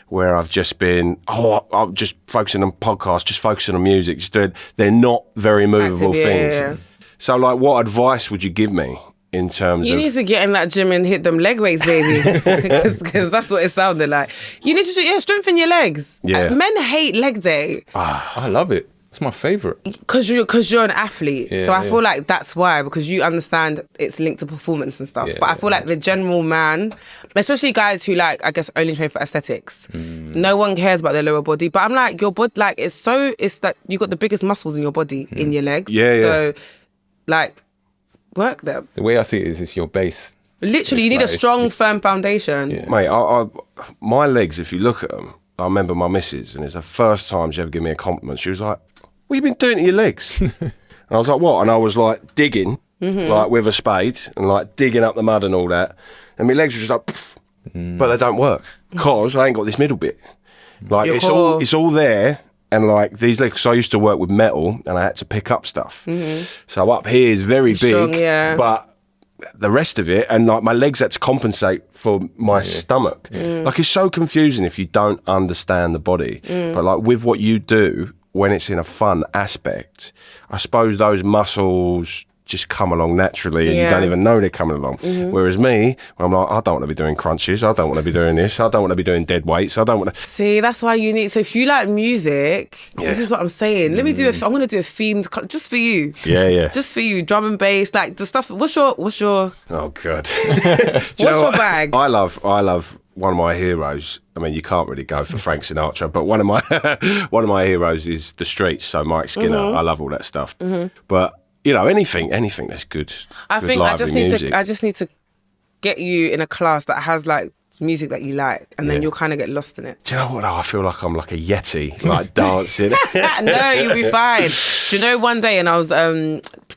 [SPEAKER 1] where I've just been, I'm just focusing on podcasts, just focusing on music, just doing, they're not very movable things. Yeah. So like what advice would you give me in terms
[SPEAKER 3] of... You need to get in that gym and hit them leg weights, baby. Because that's what it sounded like. You need to strengthen your legs.
[SPEAKER 1] Yeah.
[SPEAKER 3] Men hate leg day.
[SPEAKER 2] I love it. It's my favourite.
[SPEAKER 3] Because you're an athlete. Yeah, so I feel like that's why, because you understand it's linked to performance and stuff. But I feel like the general man, especially guys who like, I guess, only train for aesthetics, no one cares about their lower body. But I'm like, your body, like, it's like you got the biggest muscles in your body, in your legs.
[SPEAKER 1] Yeah.
[SPEAKER 3] So, like... work them.
[SPEAKER 2] The way I see it is it's your base.
[SPEAKER 3] Literally, you need a strong, firm foundation.
[SPEAKER 1] Yeah. Mate, my legs, if you look at them, I remember my missus, and it's the first time she ever gave me a compliment. She was like, what have you been doing to your legs? And I was like, what? And I was like digging, like with a spade, and like digging up the mud and all that. And my legs were just like, pff, but they don't work because I ain't got this middle bit. Like it's all there. And like these legs, so I used to work with metal and I had to pick up stuff. So up here is very big, but the rest of it, and like my legs had to compensate for my stomach. Like it's so confusing if you don't understand the body. But like with what you do, when it's in a fun aspect, I suppose those muscles just come along naturally and you don't even know they're coming along. Whereas me, I'm like, I don't want to be doing crunches, I don't want to be doing this, I don't want to be doing dead weights, I don't want to...
[SPEAKER 3] See, that's why you need... So if you like music, this is what I'm saying. Let me do I'm going to do a themed... Just for you.
[SPEAKER 1] Yeah.
[SPEAKER 3] Just for you. Drum and bass, like the stuff... What's your...
[SPEAKER 1] Oh, God.
[SPEAKER 3] What's your bag?
[SPEAKER 1] I love one of my heroes. I mean, you can't really go for Frank Sinatra, but one of my heroes is the streets, so Mike Skinner. I love all that stuff. But you know, anything that's good.
[SPEAKER 3] I think I just need to get you in a class that has like music that you like, and then you'll kind of get lost in it.
[SPEAKER 1] Do you know what? I feel like I'm like a yeti, like dancing.
[SPEAKER 3] No, you'll be fine. Do you know one day, and I was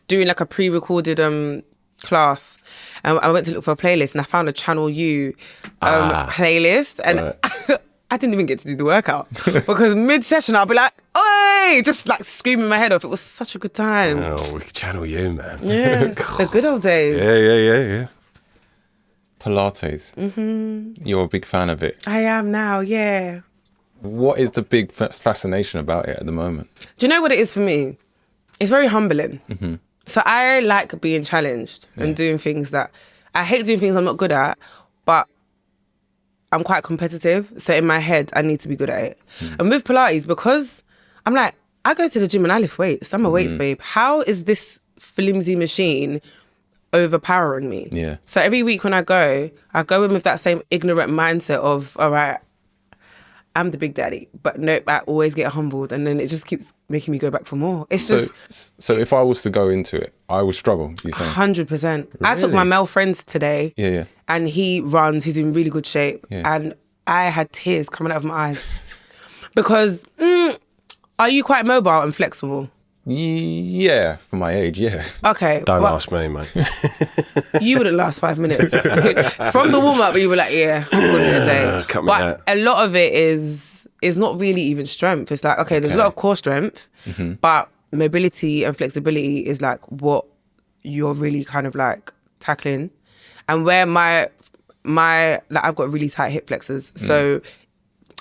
[SPEAKER 3] doing like a pre-recorded class, and I went to look for a playlist, and I found a Channel U playlist, and I didn't even get to do the workout because mid-session I'll be like, oi, just like screaming my head off. It was such a good time.
[SPEAKER 1] Oh, we could Channel U, man.
[SPEAKER 3] Yeah, the good old days.
[SPEAKER 1] Yeah.
[SPEAKER 2] Pilates. You're a big fan of it.
[SPEAKER 3] I am now, yeah.
[SPEAKER 2] What is the big fascination about it at the moment?
[SPEAKER 3] Do you know what it is for me? It's very humbling. So I like being challenged and doing things that... I hate doing things I'm not good at, but I'm quite competitive. So in my head, I need to be good at it. And with Pilates, because I'm like, I go to the gym and I lift weights. I'm a weights babe. How is this flimsy machine overpowering me?
[SPEAKER 2] Yeah.
[SPEAKER 3] So every week when I go in with that same ignorant mindset of, all right, I'm the big daddy. But nope, I always get humbled, and then it just keeps making me go back for more. It's
[SPEAKER 2] So if I was to go into it, I would struggle, you saying?
[SPEAKER 3] 100%. Really? I took my male friend today.
[SPEAKER 2] Yeah.
[SPEAKER 3] And he runs, he's in really good shape. Yeah. And I had tears coming out of my eyes. Because, are you quite mobile and flexible?
[SPEAKER 2] Yeah, for my age, yeah.
[SPEAKER 3] Okay.
[SPEAKER 1] Don't ask me, mate.
[SPEAKER 3] You wouldn't last 5 minutes. From the warm-up, you were like, yeah, I'm calling it a day.
[SPEAKER 1] Cut me
[SPEAKER 3] but
[SPEAKER 1] out.
[SPEAKER 3] a lot of it is is not really even strength. It's like, okay, there's a lot of core strength, but mobility and flexibility is like what you're really kind of like tackling. And where my like I've got really tight hip flexors, so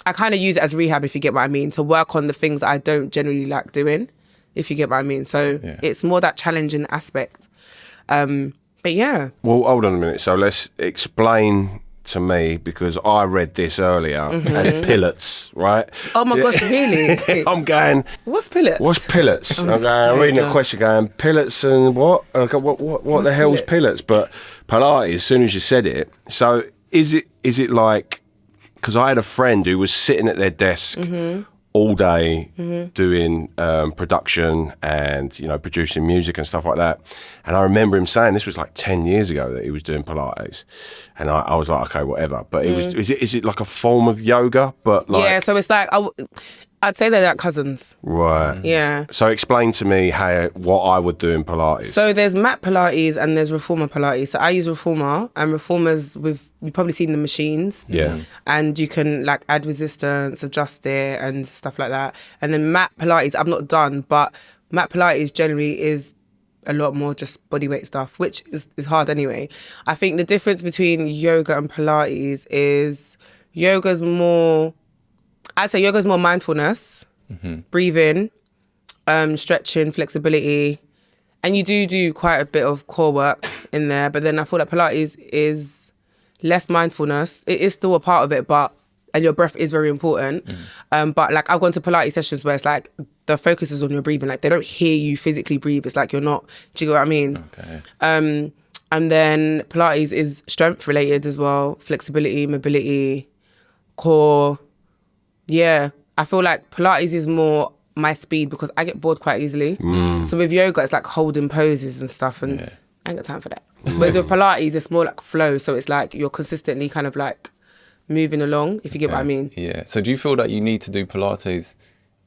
[SPEAKER 3] I kind of use it as rehab, if you get what I mean, to work on the things that I don't generally like doing, if you get what I mean. So it's more that challenging aspect. But yeah.
[SPEAKER 1] Well, hold on a minute. So let's explain to me, because I read this earlier as pillets, right?
[SPEAKER 3] Oh my gosh, really?
[SPEAKER 1] I'm going,
[SPEAKER 3] What's pillets?
[SPEAKER 1] what's pillets? I'm
[SPEAKER 3] so
[SPEAKER 1] reading
[SPEAKER 3] dumb.
[SPEAKER 1] a question going, pillets and what? And I go, what the hell's pillets? But Pilates, as soon as you said it, so is it like, because I had a friend who was sitting at their desk all day doing production and, you know, producing music and stuff like that. And I remember him saying, this was like 10 years ago, that he was doing Pilates. And I was like, okay, whatever. But it was, is it like a form of yoga? But like,
[SPEAKER 3] Yeah, so it's like, I'd say they're like cousins.
[SPEAKER 1] right.
[SPEAKER 3] Yeah.
[SPEAKER 1] So explain to me what I would do in Pilates.
[SPEAKER 3] So there's mat Pilates and there's reformer Pilates. So I use reformer, and reformers you've probably seen the machines.
[SPEAKER 1] Yeah.
[SPEAKER 3] And you can like add resistance, adjust it and stuff like that. And then mat Pilates, I've not done, but mat Pilates generally is a lot more just body weight stuff, which is hard anyway. I think the difference between yoga and Pilates is yoga's more mindfulness, breathing, stretching, flexibility, and you do quite a bit of core work in there. But then I feel like Pilates is less mindfulness. It is still a part of it, and your breath is very important. But like I've gone to Pilates sessions where it's like the focus is on your breathing. Like they don't hear you physically breathe. It's like you're not. Do you get what I mean?
[SPEAKER 2] Okay.
[SPEAKER 3] And then Pilates is strength related as well, flexibility, mobility, core. Yeah, I feel like Pilates is more my speed because I get bored quite easily. So with yoga, it's like holding poses and stuff, and I ain't got time for that. Whereas with Pilates, it's more like flow. So it's like you're consistently kind of like moving along, if you get what I mean.
[SPEAKER 2] Yeah. So do you feel that you need to do Pilates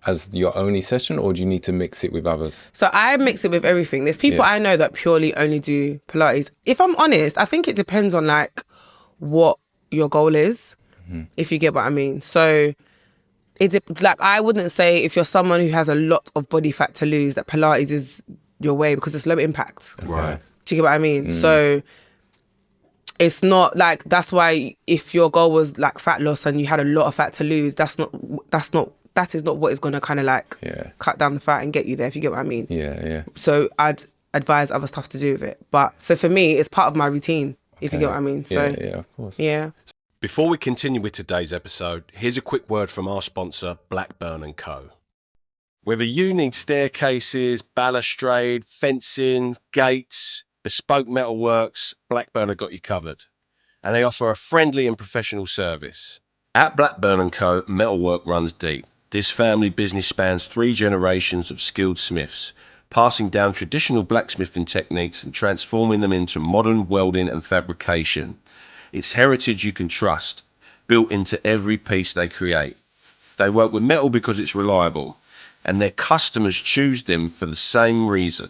[SPEAKER 2] as your only session, or do you need to mix it with others?
[SPEAKER 3] So I mix it with everything. There's people I know that purely only do Pilates. If I'm honest, I think it depends on like what your goal is, if you get what I mean. So like I wouldn't say if you're someone who has a lot of body fat to lose that Pilates is your way, because it's low impact.
[SPEAKER 1] Right.
[SPEAKER 3] Do you get what I mean? So it's not like, that's why if your goal was like fat loss and you had a lot of fat to lose, that is not what is going to kind of like cut down the fat and get you there, if you get what I mean.
[SPEAKER 2] Yeah.
[SPEAKER 3] So I'd advise other stuff to do with it. But so for me, it's part of my routine, if you get what I mean. So
[SPEAKER 2] Yeah, of course.
[SPEAKER 3] yeah.
[SPEAKER 1] Before we continue with today's episode, here's a quick word from our sponsor, Blackburn & Co. Whether you need staircases, balustrade, fencing, gates, bespoke metalworks, Blackburn have got you covered. And they offer a friendly and professional service. At Blackburn & Co, metalwork runs deep. This family business spans 3 generations of skilled smiths, passing down traditional blacksmithing techniques and transforming them into modern welding and fabrication. It's heritage you can trust, built into every piece they create. They work with metal because it's reliable, and their customers choose them for the same reason.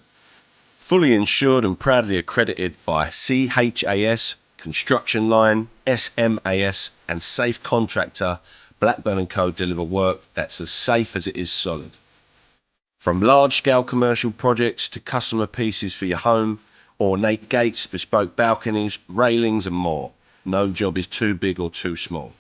[SPEAKER 1] Fully insured and proudly accredited by CHAS, Construction Line, SMAS, and Safe Contractor, Blackburn & Co deliver work that's as safe as it is solid. From large-scale commercial projects to customer pieces for your home, ornate gates, bespoke balconies, railings, and more. No job is too big or too small.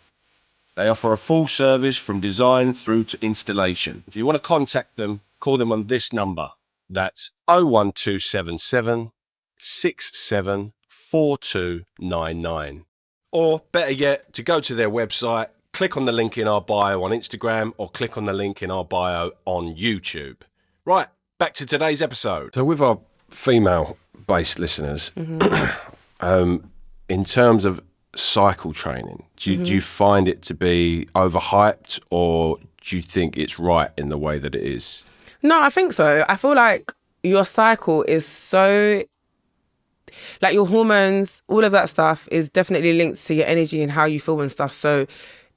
[SPEAKER 1] They offer a full service from design through to installation. If you want to contact them, call them on this number. That's 01277 674299. Or better yet, to go to their website, click on the link in our bio on Instagram or click on the link in our bio on YouTube. Right, back to today's episode. So with our female-based listeners, in terms of cycle training, do you find it to be overhyped, or do you think it's right in the way that it is?
[SPEAKER 3] No, I think so. I feel like your cycle is so, like your hormones, all of that stuff is definitely linked to your energy and how you feel and stuff. So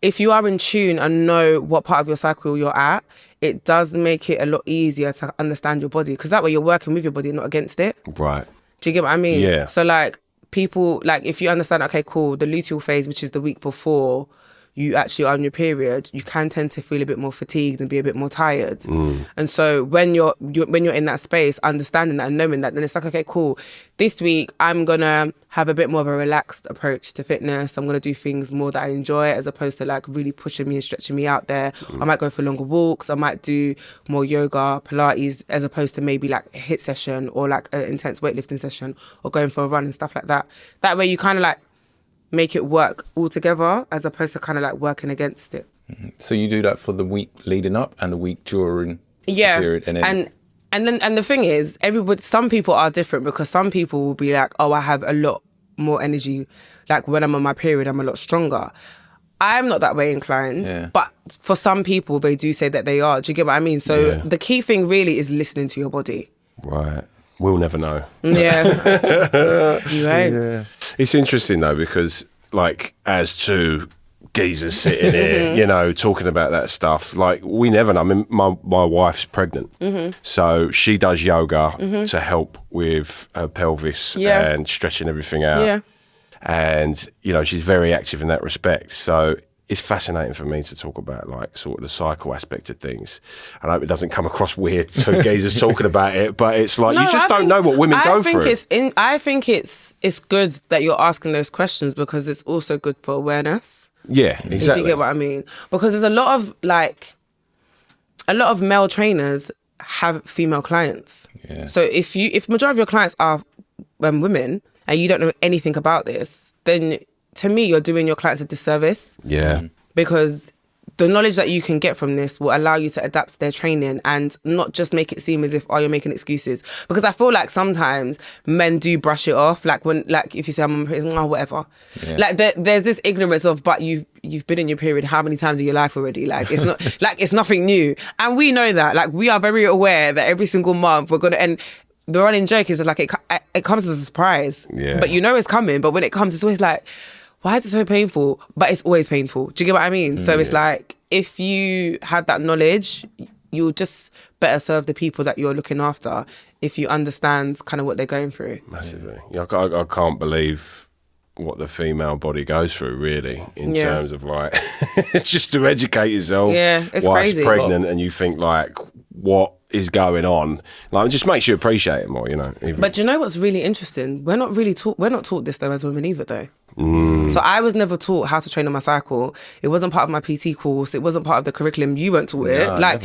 [SPEAKER 3] if you are in tune and know what part of your cycle you're at, it does make it a lot easier to understand your body, because that way you're working with your body, not against it.
[SPEAKER 1] Right.
[SPEAKER 3] Do you get what I mean?
[SPEAKER 1] Yeah.
[SPEAKER 3] So like people, like if you understand, okay, cool, the luteal phase, which is the week before, you actually are on your period, you can tend to feel a bit more fatigued and be a bit more tired. And so when you're in that space, understanding that and knowing that, then it's like, okay, cool. This week I'm gonna have a bit more of a relaxed approach to fitness. I'm gonna do things more that I enjoy, as opposed to like really pushing me and stretching me out there. I might go for longer walks. I might do more yoga, Pilates, as opposed to maybe like a HIIT session or like an intense weightlifting session, or going for a run and stuff like that. That way you kind of like make it work all together, as opposed to kind of like working against it.
[SPEAKER 2] So you do that for the week leading up and the week during the period,
[SPEAKER 3] and the thing is, some people are different, because some people will be like, oh, I have a lot more energy, like when I'm on my period I'm a lot stronger. I'm not that way inclined, but for some people they do say that they are. Do you get what I mean? So the key thing really is listening to your body.
[SPEAKER 1] Right. We'll never know.
[SPEAKER 3] Yeah. You won't.
[SPEAKER 1] Yeah. It's interesting though, because like, as two geezers sitting here, you know, talking about that stuff, like, we never know. I mean, my wife's pregnant, so she does yoga to help with her pelvis and stretching everything out.
[SPEAKER 3] Yeah.
[SPEAKER 1] And, you know, she's very active in that respect. So it's fascinating for me to talk about like sort of the cycle aspect of things. And I hope it doesn't come across weird to geezers talking about it, but it's like, you just don't know what women go through.
[SPEAKER 3] I think it's good that you're asking those questions, because it's also good for awareness.
[SPEAKER 1] Yeah, exactly.
[SPEAKER 3] If you get what I mean. Because there's a lot of male trainers have female clients. Yeah. So if majority of your clients are women and you don't know anything about this, then to me, you're doing your clients a disservice.
[SPEAKER 1] Yeah.
[SPEAKER 3] Because the knowledge that you can get from this will allow you to adapt their training and not just make it seem as if, oh, you're making excuses. Because I feel like sometimes men do brush it off. Like if you say I'm on my period, oh, whatever. Yeah. Like there's this ignorance of, but you've been in your period how many times in your life already? Like it's not like it's nothing new. And we know that. Like we are very aware that every single month we're gonna end. The running joke is like it comes as a surprise. Yeah. But you know it's coming. But when it comes, it's always like, why is it so painful? But it's always painful. Do you get what I mean? So it's like, if you have that knowledge, you'll just better serve the people that you're looking after if you understand kind of what they're going through.
[SPEAKER 1] Massively. Yeah, I can't believe what the female body goes through, really, in terms of like, it's just to educate yourself.
[SPEAKER 3] Yeah, it's
[SPEAKER 1] whilst
[SPEAKER 3] crazy.
[SPEAKER 1] Pregnant, and you think like, what is going on? Like, it just makes you appreciate it more, you know.
[SPEAKER 3] But do you know what's really interesting? We're not taught this though as women either though. So I was never taught how to train on my cycle. It wasn't part of my PT course. It wasn't part of the curriculum. You weren't taught it. Like,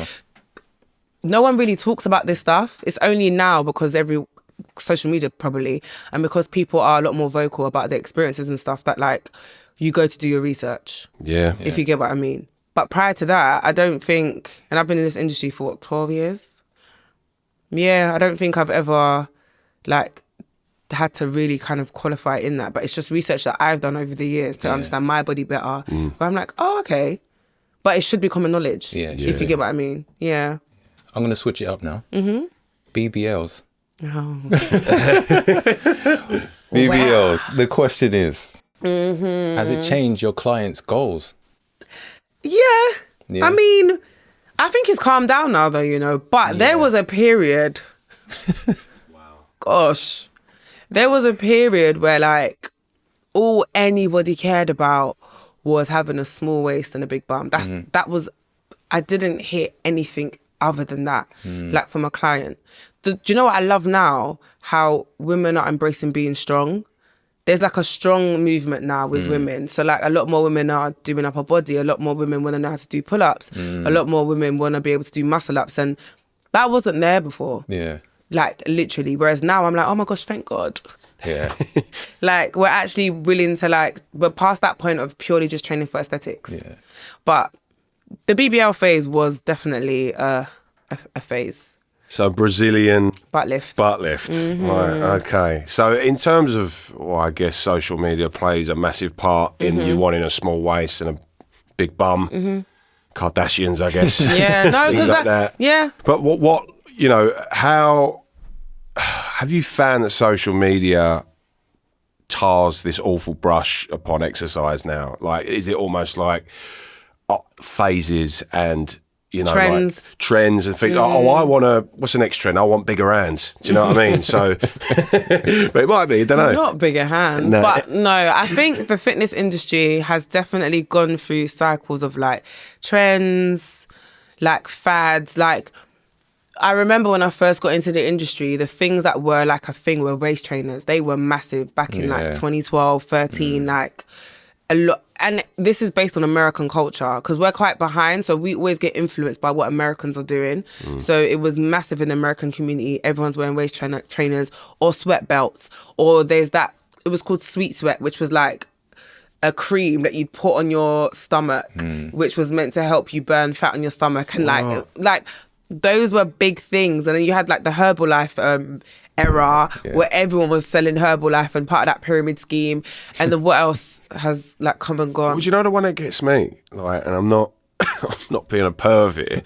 [SPEAKER 3] no one really talks about this stuff. It's only now because social media probably, and because people are a lot more vocal about their experiences and stuff, that like you go to do your research.
[SPEAKER 1] Yeah.
[SPEAKER 3] If you get what I mean. But prior to that, I don't think, and I've been in this industry for what, 12 years? Yeah, I don't think I've ever like had to really kind of qualify in that. But it's just research that I've done over the years to understand my body better. But I'm like, oh, okay. But it should be common knowledge, if you get what I mean. Yeah.
[SPEAKER 2] I'm going to switch it up now. BBLs.
[SPEAKER 3] Oh.
[SPEAKER 2] BBLs. The question is, has it changed your clients' goals?
[SPEAKER 3] Yeah. I mean, I think it's calmed down now though, you know. But there was a period. Gosh. There was a period where like all anybody cared about was having a small waist and a big bum. I didn't hear anything other than that, like from a client. Do you know what I love now? How women are embracing being strong. There's like a strong movement now with women. So like a lot more women are doing upper body. A lot more women want to know how to do pull-ups. A lot more women want to be able to do muscle-ups. And that wasn't there before. Yeah. Like literally. Whereas now I'm like, oh my gosh, thank God.
[SPEAKER 2] Yeah.
[SPEAKER 3] Like we're actually willing to like, we're past that point of purely just training for aesthetics. Yeah. But the BBL phase was definitely a phase.
[SPEAKER 1] So Brazilian
[SPEAKER 3] butt lift.
[SPEAKER 1] Right, okay. So in terms of, well, I guess social media plays a massive part in you wanting a small waist and a big bum. Kardashians, I guess.
[SPEAKER 3] Yeah, no, because
[SPEAKER 1] like that.
[SPEAKER 3] Yeah.
[SPEAKER 1] But what you know, how have you found that social media tars this awful brush upon exercise now? Like, is it almost like phases and
[SPEAKER 3] trends.
[SPEAKER 1] like trends and think, what's the next trend? I want bigger hands. Do you know what I mean? So, but it might be, I don't know.
[SPEAKER 3] Not bigger hands, but no, I think the fitness industry has definitely gone through cycles of like trends, like fads. Like, I remember when I first got into the industry, the things that were like a thing were waist trainers. They were massive back in like 2012, 13, like a lot. And this is based on American culture because we're quite behind. So we always get influenced by what Americans are doing. So it was massive in the American community. Everyone's wearing waist trainers or sweat belts. Or there's that, it was called Sweet Sweat, which was like a cream that you'd put on your stomach, which was meant to help you burn fat on your stomach. And like those were big things. And then you had like the Herbalife era where everyone was selling Herbalife and part of that pyramid scheme. And then what else has like come and gone?
[SPEAKER 1] Well, do you know the one that gets me? Like, and I'm not being a pervert,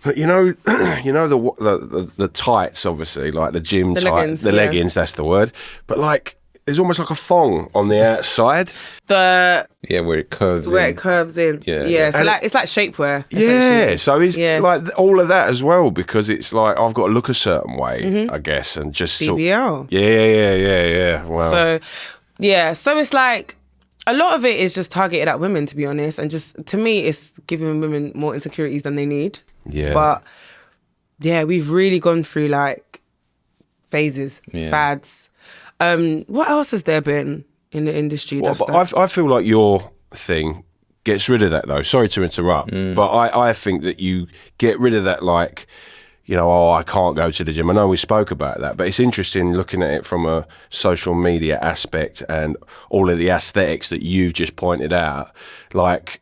[SPEAKER 1] but you know the tights, obviously, like the gym tights, the leggings. That's the word. But like, there's almost like a thong on the outside.
[SPEAKER 2] Where it curves in.
[SPEAKER 3] Yeah. So like, it's like shapewear.
[SPEAKER 1] Yeah. So it's like all of that as well, because it's like I've got to look a certain way, I guess, and just
[SPEAKER 3] BBL.
[SPEAKER 1] Yeah. Wow.
[SPEAKER 3] So it's like a lot of it is just targeted at women, to be honest, and just to me, it's giving women more insecurities than they need.
[SPEAKER 1] Yeah.
[SPEAKER 3] But yeah, we've really gone through like phases, fads. What else has there been in the industry?
[SPEAKER 1] I feel like your thing gets rid of that, though. Sorry to interrupt, but I think that you get rid of that, like, you know, I can't go to the gym. I know we spoke about that, but it's interesting looking at it from a social media aspect and all of the aesthetics that you've just pointed out. Like,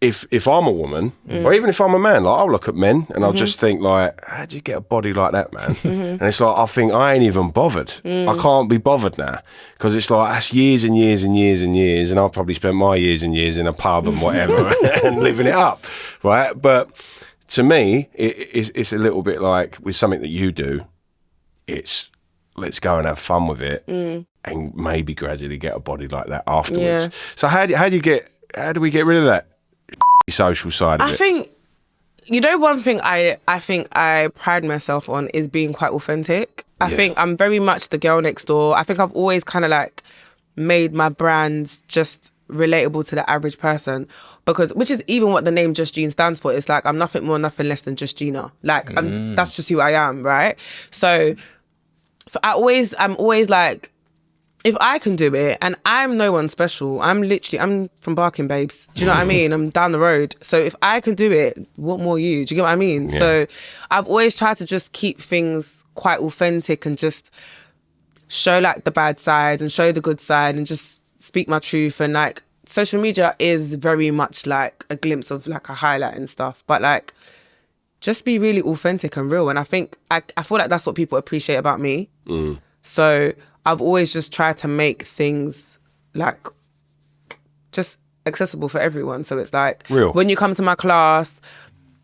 [SPEAKER 1] if I'm a woman, or even if I'm a man, like I'll look at men and I'll just think like, how do you get a body like that, man? And it's like, I think I ain't even bothered. I can't be bothered now, because it's like, that's years and years and years and years, and I've probably spent my years and years in a pub and whatever and living it up, right? But to me, it's a little bit like with something that you do, it's let's go and have fun with it and maybe gradually get a body like that afterwards.
[SPEAKER 3] Yeah.
[SPEAKER 1] So how do we get rid of that social side of it?
[SPEAKER 3] I think, you know, one thing I think I pride myself on is being quite authentic. I think I'm very much the girl next door. I think I've always kind of like made my brands just relatable to the average person, because which is even what the name Just Geen stands for. It's like, I'm nothing more, nothing less than just Gina. Like, that's just who I am, right? So I'm always like, if I can do it, and I'm no one special, I'm from Barking, babes. Do you know what I mean? I'm down the road. So if I can do it, what more you? Do you get what I mean? Yeah. So I've always tried to just keep things quite authentic and just show like the bad side and show the good side and just speak my truth. And like, social media is very much like a glimpse of like a highlight and stuff, but like, just be really authentic and real. And I think, I feel like that's what people appreciate about me. So I've always just tried to make things like just accessible for everyone. So it's like,
[SPEAKER 1] real. When
[SPEAKER 3] you come to my class,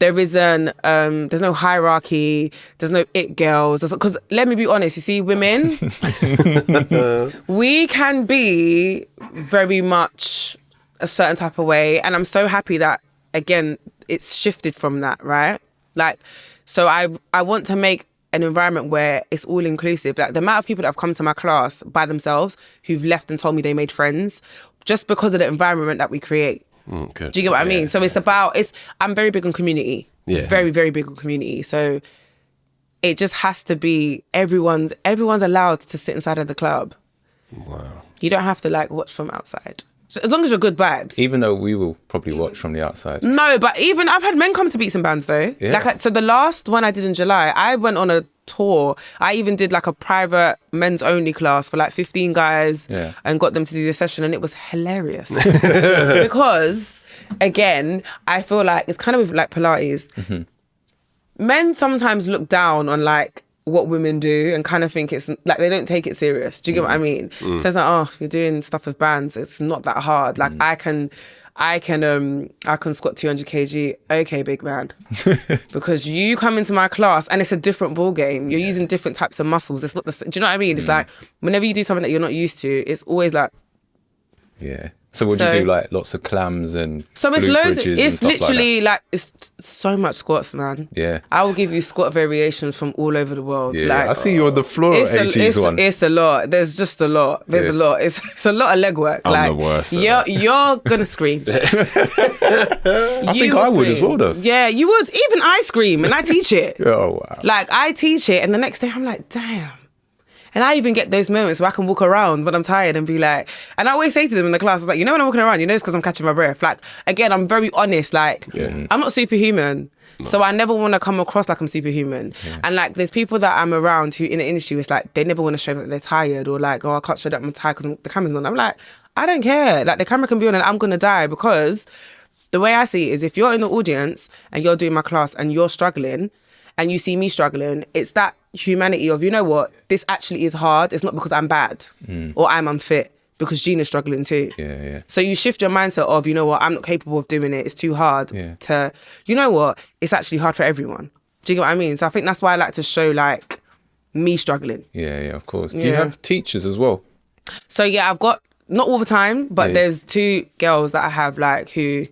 [SPEAKER 3] there isn't, there's no hierarchy, there's no it girls. Because let me be honest, you see, women, we can be very much a certain type of way. And I'm so happy that, again, it's shifted from that, right? Like, so I want to make an environment where it's all inclusive. Like, the amount of people that have come to my class by themselves who've left and told me they made friends just because of the environment that we create. Do you get what I mean? So I'm very big on community. Yeah. Very, very big on community. So it just has to be everyone's allowed to sit inside of the club.
[SPEAKER 1] Wow.
[SPEAKER 3] You don't have to like watch from outside. So as long as you're good vibes.
[SPEAKER 2] Even though we will probably watch from the outside.
[SPEAKER 3] No, but even I've had men come to beats and bands though. Yeah. Like, so the last one I did in July, I went on a tour. I even did like a private men's only class for like 15 guys and got them to do the session, and it was hilarious. Because again, I feel like it's kind of like Pilates. Men sometimes look down on like what women do and kind of think it's like they don't take it serious. Do you get what I mean? So it's like, oh, you're doing stuff with bands, it's not that hard. Like I can squat 200 kg. Okay, big man. Because you come into my class and it's a different ball game. You're using different types of muscles. It's not the. Do you know what I mean? It's like whenever you do something that you're not used to, it's always like.
[SPEAKER 2] Yeah. So would you do like lots of clams and
[SPEAKER 3] So it's
[SPEAKER 2] glute
[SPEAKER 3] loads.
[SPEAKER 2] bridges and
[SPEAKER 3] It's
[SPEAKER 2] stuff
[SPEAKER 3] literally like it's so much squats, man.
[SPEAKER 2] Yeah.
[SPEAKER 3] I will give you squat variations from all over the world.
[SPEAKER 2] Yeah,
[SPEAKER 3] like,
[SPEAKER 2] I see you on the floor at HE's one.
[SPEAKER 3] It's a lot. There's just a lot. There's a lot. It's a lot of leg work.
[SPEAKER 1] I'm
[SPEAKER 3] like,
[SPEAKER 1] the worst at
[SPEAKER 3] You're gonna scream.
[SPEAKER 2] I think I would as well, though.
[SPEAKER 3] Yeah, you would. Even I scream and I teach it.
[SPEAKER 2] Oh, wow.
[SPEAKER 3] Like I teach it, and the next day I'm like, damn. And I even get those moments where I can walk around when I'm tired and be like, and I always say to them in the class, I was like, you know, when I'm walking around, you know, it's because I'm catching my breath. Like, again, I'm very honest. Like, I'm not superhuman. No. So I never want to come across like I'm superhuman. Yeah. And like, there's people that I'm around who in the industry, it's like, they never want to show that they're tired or like, oh, I can't show that I'm tired because the camera's on. I'm like, I don't care. Like, the camera can be on and I'm going to die, because the way I see it is if you're in the audience and you're doing my class and you're struggling and you see me struggling, it's that humanity of, you know what, this actually is hard. It's not because I'm bad or I'm unfit, because Gina's struggling too.
[SPEAKER 2] Yeah.
[SPEAKER 3] So you shift your mindset of, you know what, I'm not capable of doing it. It's too hard to, you know what, it's actually hard for everyone. Do you get what I mean? So I think that's why I like to show like me struggling.
[SPEAKER 2] Yeah, of course. Do you have teachers as well?
[SPEAKER 3] So yeah, I've got, not all the time, but there's 2 girls that I have like who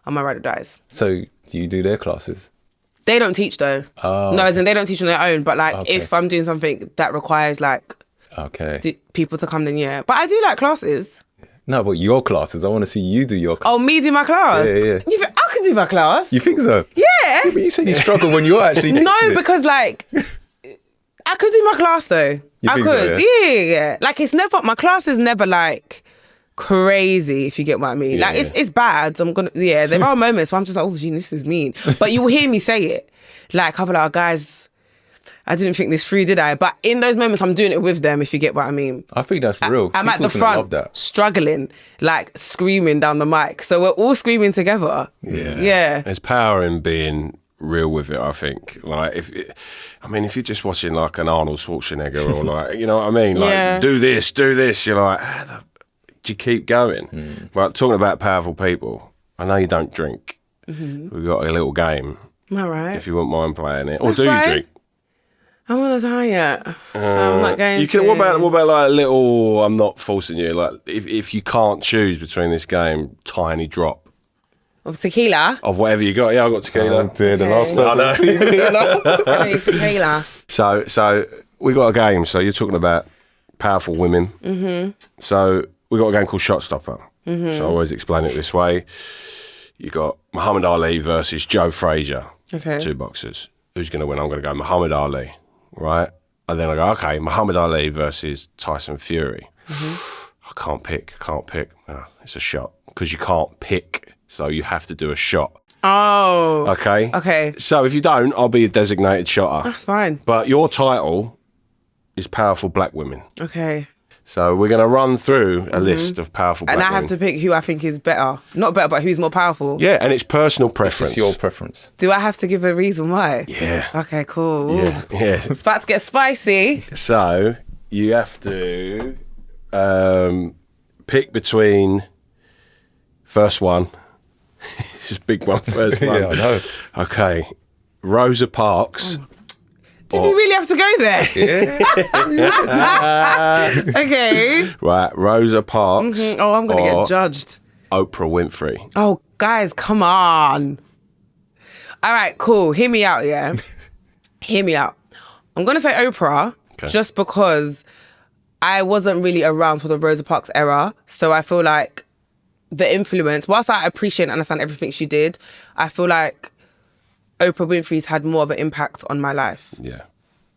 [SPEAKER 3] are my ride or dies.
[SPEAKER 2] So do you do their classes?
[SPEAKER 3] They don't teach though.
[SPEAKER 2] Oh.
[SPEAKER 3] No, as in they don't teach on their own. But like if I'm doing something that requires like people to come, then But I do like classes.
[SPEAKER 2] No, but your classes. I want to see you do your class.
[SPEAKER 3] Oh, me do my class?
[SPEAKER 2] Yeah.
[SPEAKER 3] You think I can do my class?
[SPEAKER 2] You think so?
[SPEAKER 3] Yeah.
[SPEAKER 2] But you said you struggle when you're actually teaching
[SPEAKER 3] No, because like I could do my class though.
[SPEAKER 2] You
[SPEAKER 3] I
[SPEAKER 2] think
[SPEAKER 3] could.
[SPEAKER 2] so,
[SPEAKER 3] Yeah. Like it's never, my class is never like crazy, if you get what I mean. Like it's bad. There are moments where I'm just like, oh, genius, this is mean. But you will hear me say it. Like, I'll be like, oh, guys, I didn't think this through, did I? But in those moments, I'm doing it with them, if you get what I mean.
[SPEAKER 2] I think that's real.
[SPEAKER 3] I'm at the front, struggling, like screaming down the mic. So we're all screaming together. Yeah.
[SPEAKER 1] There's power in being real with it, I think. Like, if you're just watching like an Arnold Schwarzenegger or like, you know what I mean? Like, do this, you're like, do you keep going? But talking about powerful people, I know you don't drink. We've got a little game.
[SPEAKER 3] All right.
[SPEAKER 1] If you wouldn't mind playing it. Or do you drink?
[SPEAKER 3] I'm not tired yet. So I'm not going
[SPEAKER 1] you can, to... What about like a little, I'm not forcing you, like if you can't choose between this game, tiny drop.
[SPEAKER 3] Of tequila?
[SPEAKER 1] Of whatever you got. Yeah, I got tequila.
[SPEAKER 2] Oh dear, the last person.
[SPEAKER 3] I need tequila.
[SPEAKER 1] So we got a game. So you're talking about powerful women. So we got a game called Shot Stopper. So I always explain it this way. You got Muhammad Ali versus Joe Frazier. Okay. 2 boxers. Who's going to win? I'm going to go Muhammad Ali, right? And then I go, okay, Muhammad Ali versus Tyson Fury. I can't pick. No, it's a shot. Because you can't pick, so you have to do a shot.
[SPEAKER 3] Oh.
[SPEAKER 1] Okay. So if you don't, I'll be a designated shotter.
[SPEAKER 3] That's fine.
[SPEAKER 1] But your title is Powerful Black Women.
[SPEAKER 3] Okay.
[SPEAKER 1] So we're going to run through a list of powerful black women.
[SPEAKER 3] And I have to pick who I think is better. Not better, but who's more powerful.
[SPEAKER 1] Yeah, and it's personal preference.
[SPEAKER 2] It's your preference.
[SPEAKER 3] Do I have to give a reason why?
[SPEAKER 1] Yeah.
[SPEAKER 3] Okay, cool.
[SPEAKER 1] Yeah.
[SPEAKER 3] It's about to get spicy.
[SPEAKER 1] So you have to pick between first one. This is a big one, first one.
[SPEAKER 2] Yeah, I know.
[SPEAKER 1] Okay. Rosa Parks.
[SPEAKER 3] Did we really have to go there?
[SPEAKER 2] Yeah.
[SPEAKER 3] Okay.
[SPEAKER 1] Right, Rosa Parks.
[SPEAKER 3] Oh, I'm going to get judged.
[SPEAKER 1] Oprah Winfrey.
[SPEAKER 3] Oh, guys, come on. All right, cool. Hear me out, yeah? Hear me out. I'm going to say Oprah just because I wasn't really around for the Rosa Parks era. So I feel like the influence, whilst I appreciate and understand everything she did, I feel like Oprah Winfrey's had more of an impact on my life.
[SPEAKER 1] Yeah.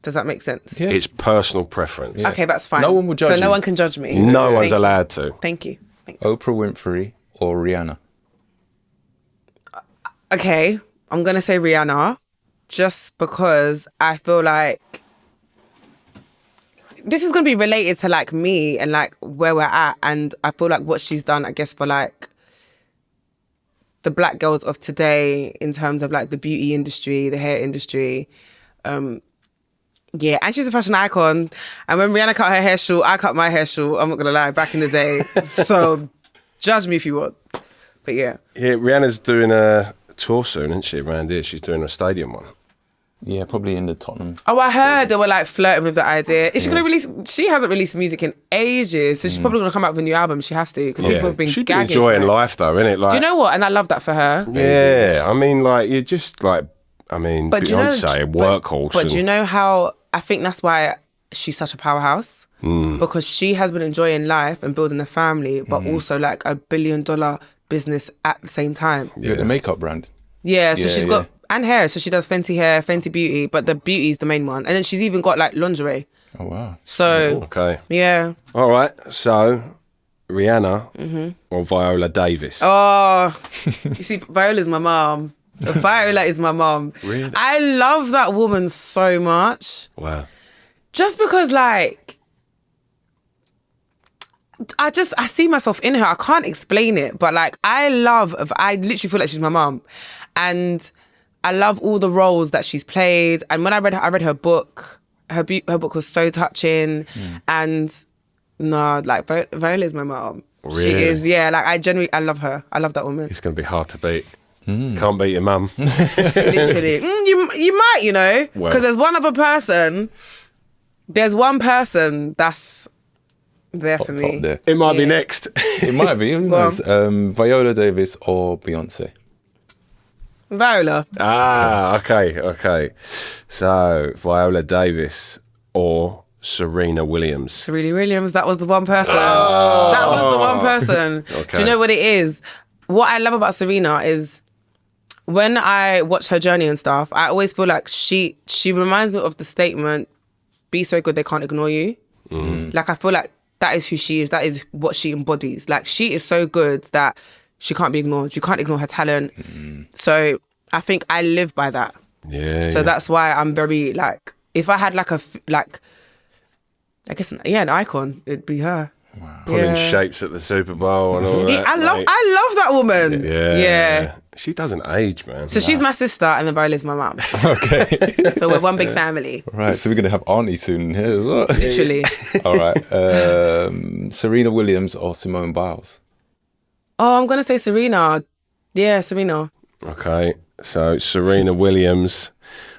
[SPEAKER 3] Does that make sense?
[SPEAKER 2] Yeah.
[SPEAKER 1] It's personal preference.
[SPEAKER 3] Okay, that's fine.
[SPEAKER 2] No one will judge you.
[SPEAKER 3] So no one can judge me.
[SPEAKER 1] No one's allowed to.
[SPEAKER 3] Thank you. Thanks.
[SPEAKER 2] Oprah Winfrey or Rihanna?
[SPEAKER 3] Okay, I'm going to say Rihanna just because I feel like this is going to be related to like me and like where we're at, and I feel like what she's done, I guess, for like the black girls of today in terms of like the beauty industry, the hair industry. Yeah, and she's a fashion icon. And when Rihanna cut her hair short, I cut my hair short. I'm not going to lie, back in the day. So judge me if you want. But yeah.
[SPEAKER 1] Yeah, Rihanna's doing a tour soon, isn't she, around here? She's doing a stadium one.
[SPEAKER 2] Yeah, probably in the Tottenham.
[SPEAKER 3] Oh, I heard they were like flirting with the idea. Is she gonna release? She hasn't released music in ages, so she's probably gonna come out with a new album. She has to because people have been
[SPEAKER 1] She'd be
[SPEAKER 3] gagging.
[SPEAKER 1] enjoying
[SPEAKER 3] for it.
[SPEAKER 1] life though, innit? Like,
[SPEAKER 3] Do you know what? And I love that for her.
[SPEAKER 1] yeah, I mean, like, you're just like, I mean,
[SPEAKER 3] But do you know,
[SPEAKER 1] Beyonce, workhorse.
[SPEAKER 3] But do you know how? I think that's why she's such a powerhouse because she has been enjoying life and building a family, but also like $1 billion business at the same time.
[SPEAKER 2] Yeah, the makeup brand.
[SPEAKER 3] Yeah, so
[SPEAKER 2] Yeah,
[SPEAKER 3] she's got and hair, so she does Fenty hair, Fenty Beauty, but the beauty is the main one, and then she's even got like lingerie.
[SPEAKER 2] Oh wow.
[SPEAKER 3] So
[SPEAKER 1] Okay.
[SPEAKER 3] yeah.
[SPEAKER 1] All right. So, Rihanna or Viola Davis?
[SPEAKER 3] Oh, you see, Viola's my mom. Viola is my mom.
[SPEAKER 1] Really?
[SPEAKER 3] I love that woman so much.
[SPEAKER 1] Wow.
[SPEAKER 3] Just because, like, I see myself in her. I can't explain it, but like, I literally feel like she's my mom, and I love all the roles that she's played. And when I read her book, her book was so touching, and no, like Viola is my mom.
[SPEAKER 1] Really?
[SPEAKER 3] She is, yeah. Like I love her. I love that woman.
[SPEAKER 1] It's going to be hard to beat. Can't beat your mum.
[SPEAKER 3] Literally, you might, you know,
[SPEAKER 1] Well.
[SPEAKER 3] because there's one other person. There's one person that's there for me.
[SPEAKER 2] Top there.
[SPEAKER 1] It might be next.
[SPEAKER 2] It might be. Who knows? Viola Davis or Beyonce.
[SPEAKER 3] Viola.
[SPEAKER 1] Okay. So, Viola Davis or Serena Williams.
[SPEAKER 3] Serena Williams, that was the one person. That was the one person.
[SPEAKER 1] Okay.
[SPEAKER 3] Do you know what it is? What I love about Serena is when I watch her journey and stuff, I always feel like she reminds me of the statement, be so good they can't ignore you. Like, I feel like that is who she is. That is what she embodies. Like, she is so good that she can't be ignored. You can't ignore her talent. So I think I live by that.
[SPEAKER 1] Yeah.
[SPEAKER 3] So that's why I'm very, like, if I had like I guess, an icon, it'd be her.
[SPEAKER 1] Pulling shapes at the Super Bowl and all that.
[SPEAKER 3] I love that woman.
[SPEAKER 1] Yeah. She doesn't age, man.
[SPEAKER 3] So she's my sister and then Viola's my mum.
[SPEAKER 2] Okay.
[SPEAKER 3] So we're one big family.
[SPEAKER 2] Right. So we're gonna have Auntie soon here as well.
[SPEAKER 3] Literally.
[SPEAKER 2] All right. Serena Williams or Simone Biles.
[SPEAKER 3] Oh, I'm going to say Serena. Yeah, Serena.
[SPEAKER 1] Okay. So, Serena Williams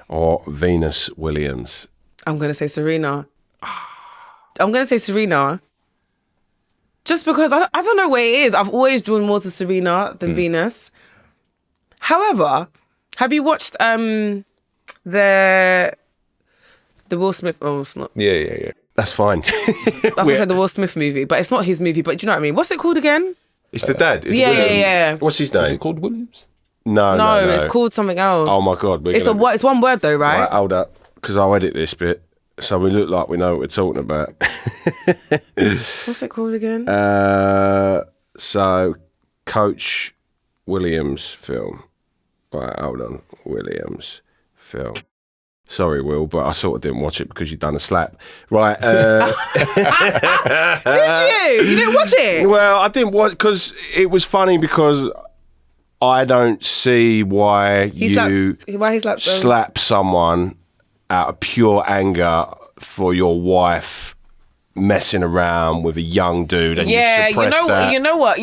[SPEAKER 1] or Venus Williams.
[SPEAKER 3] I'm going to say Serena. I'm going to say Serena. Just because, I don't know what it is. I've always drawn more to Serena than Venus. However, have you watched the Will Smith? Oh, it's not.
[SPEAKER 2] Yeah.
[SPEAKER 1] That's fine.
[SPEAKER 3] That's what I said, the Will Smith movie, but it's not his movie. But do you know what I mean? What's it called again?
[SPEAKER 1] It's the dad. It's
[SPEAKER 3] Yeah,
[SPEAKER 1] Williams.
[SPEAKER 3] yeah.
[SPEAKER 1] What's his
[SPEAKER 2] Is
[SPEAKER 1] name?
[SPEAKER 2] it called Williams?
[SPEAKER 1] No,
[SPEAKER 3] It's called something else.
[SPEAKER 1] Oh my God.
[SPEAKER 3] It's one word though, right?
[SPEAKER 1] Right, hold up. Because I'll edit this bit. So we look like we know what we're talking about.
[SPEAKER 3] What's it called again?
[SPEAKER 1] So, Coach Williams film. Right, hold on. Williams film. Sorry, Will, but I sort of didn't watch it because you'd done a slap. Right.
[SPEAKER 3] Did you? You didn't watch it?
[SPEAKER 1] Well, I didn't watch because it was funny because I don't see why
[SPEAKER 3] He slapped
[SPEAKER 1] slap someone out of pure anger for your wife messing around with a young dude and
[SPEAKER 3] Yeah,
[SPEAKER 1] you suppress that.
[SPEAKER 3] you know what?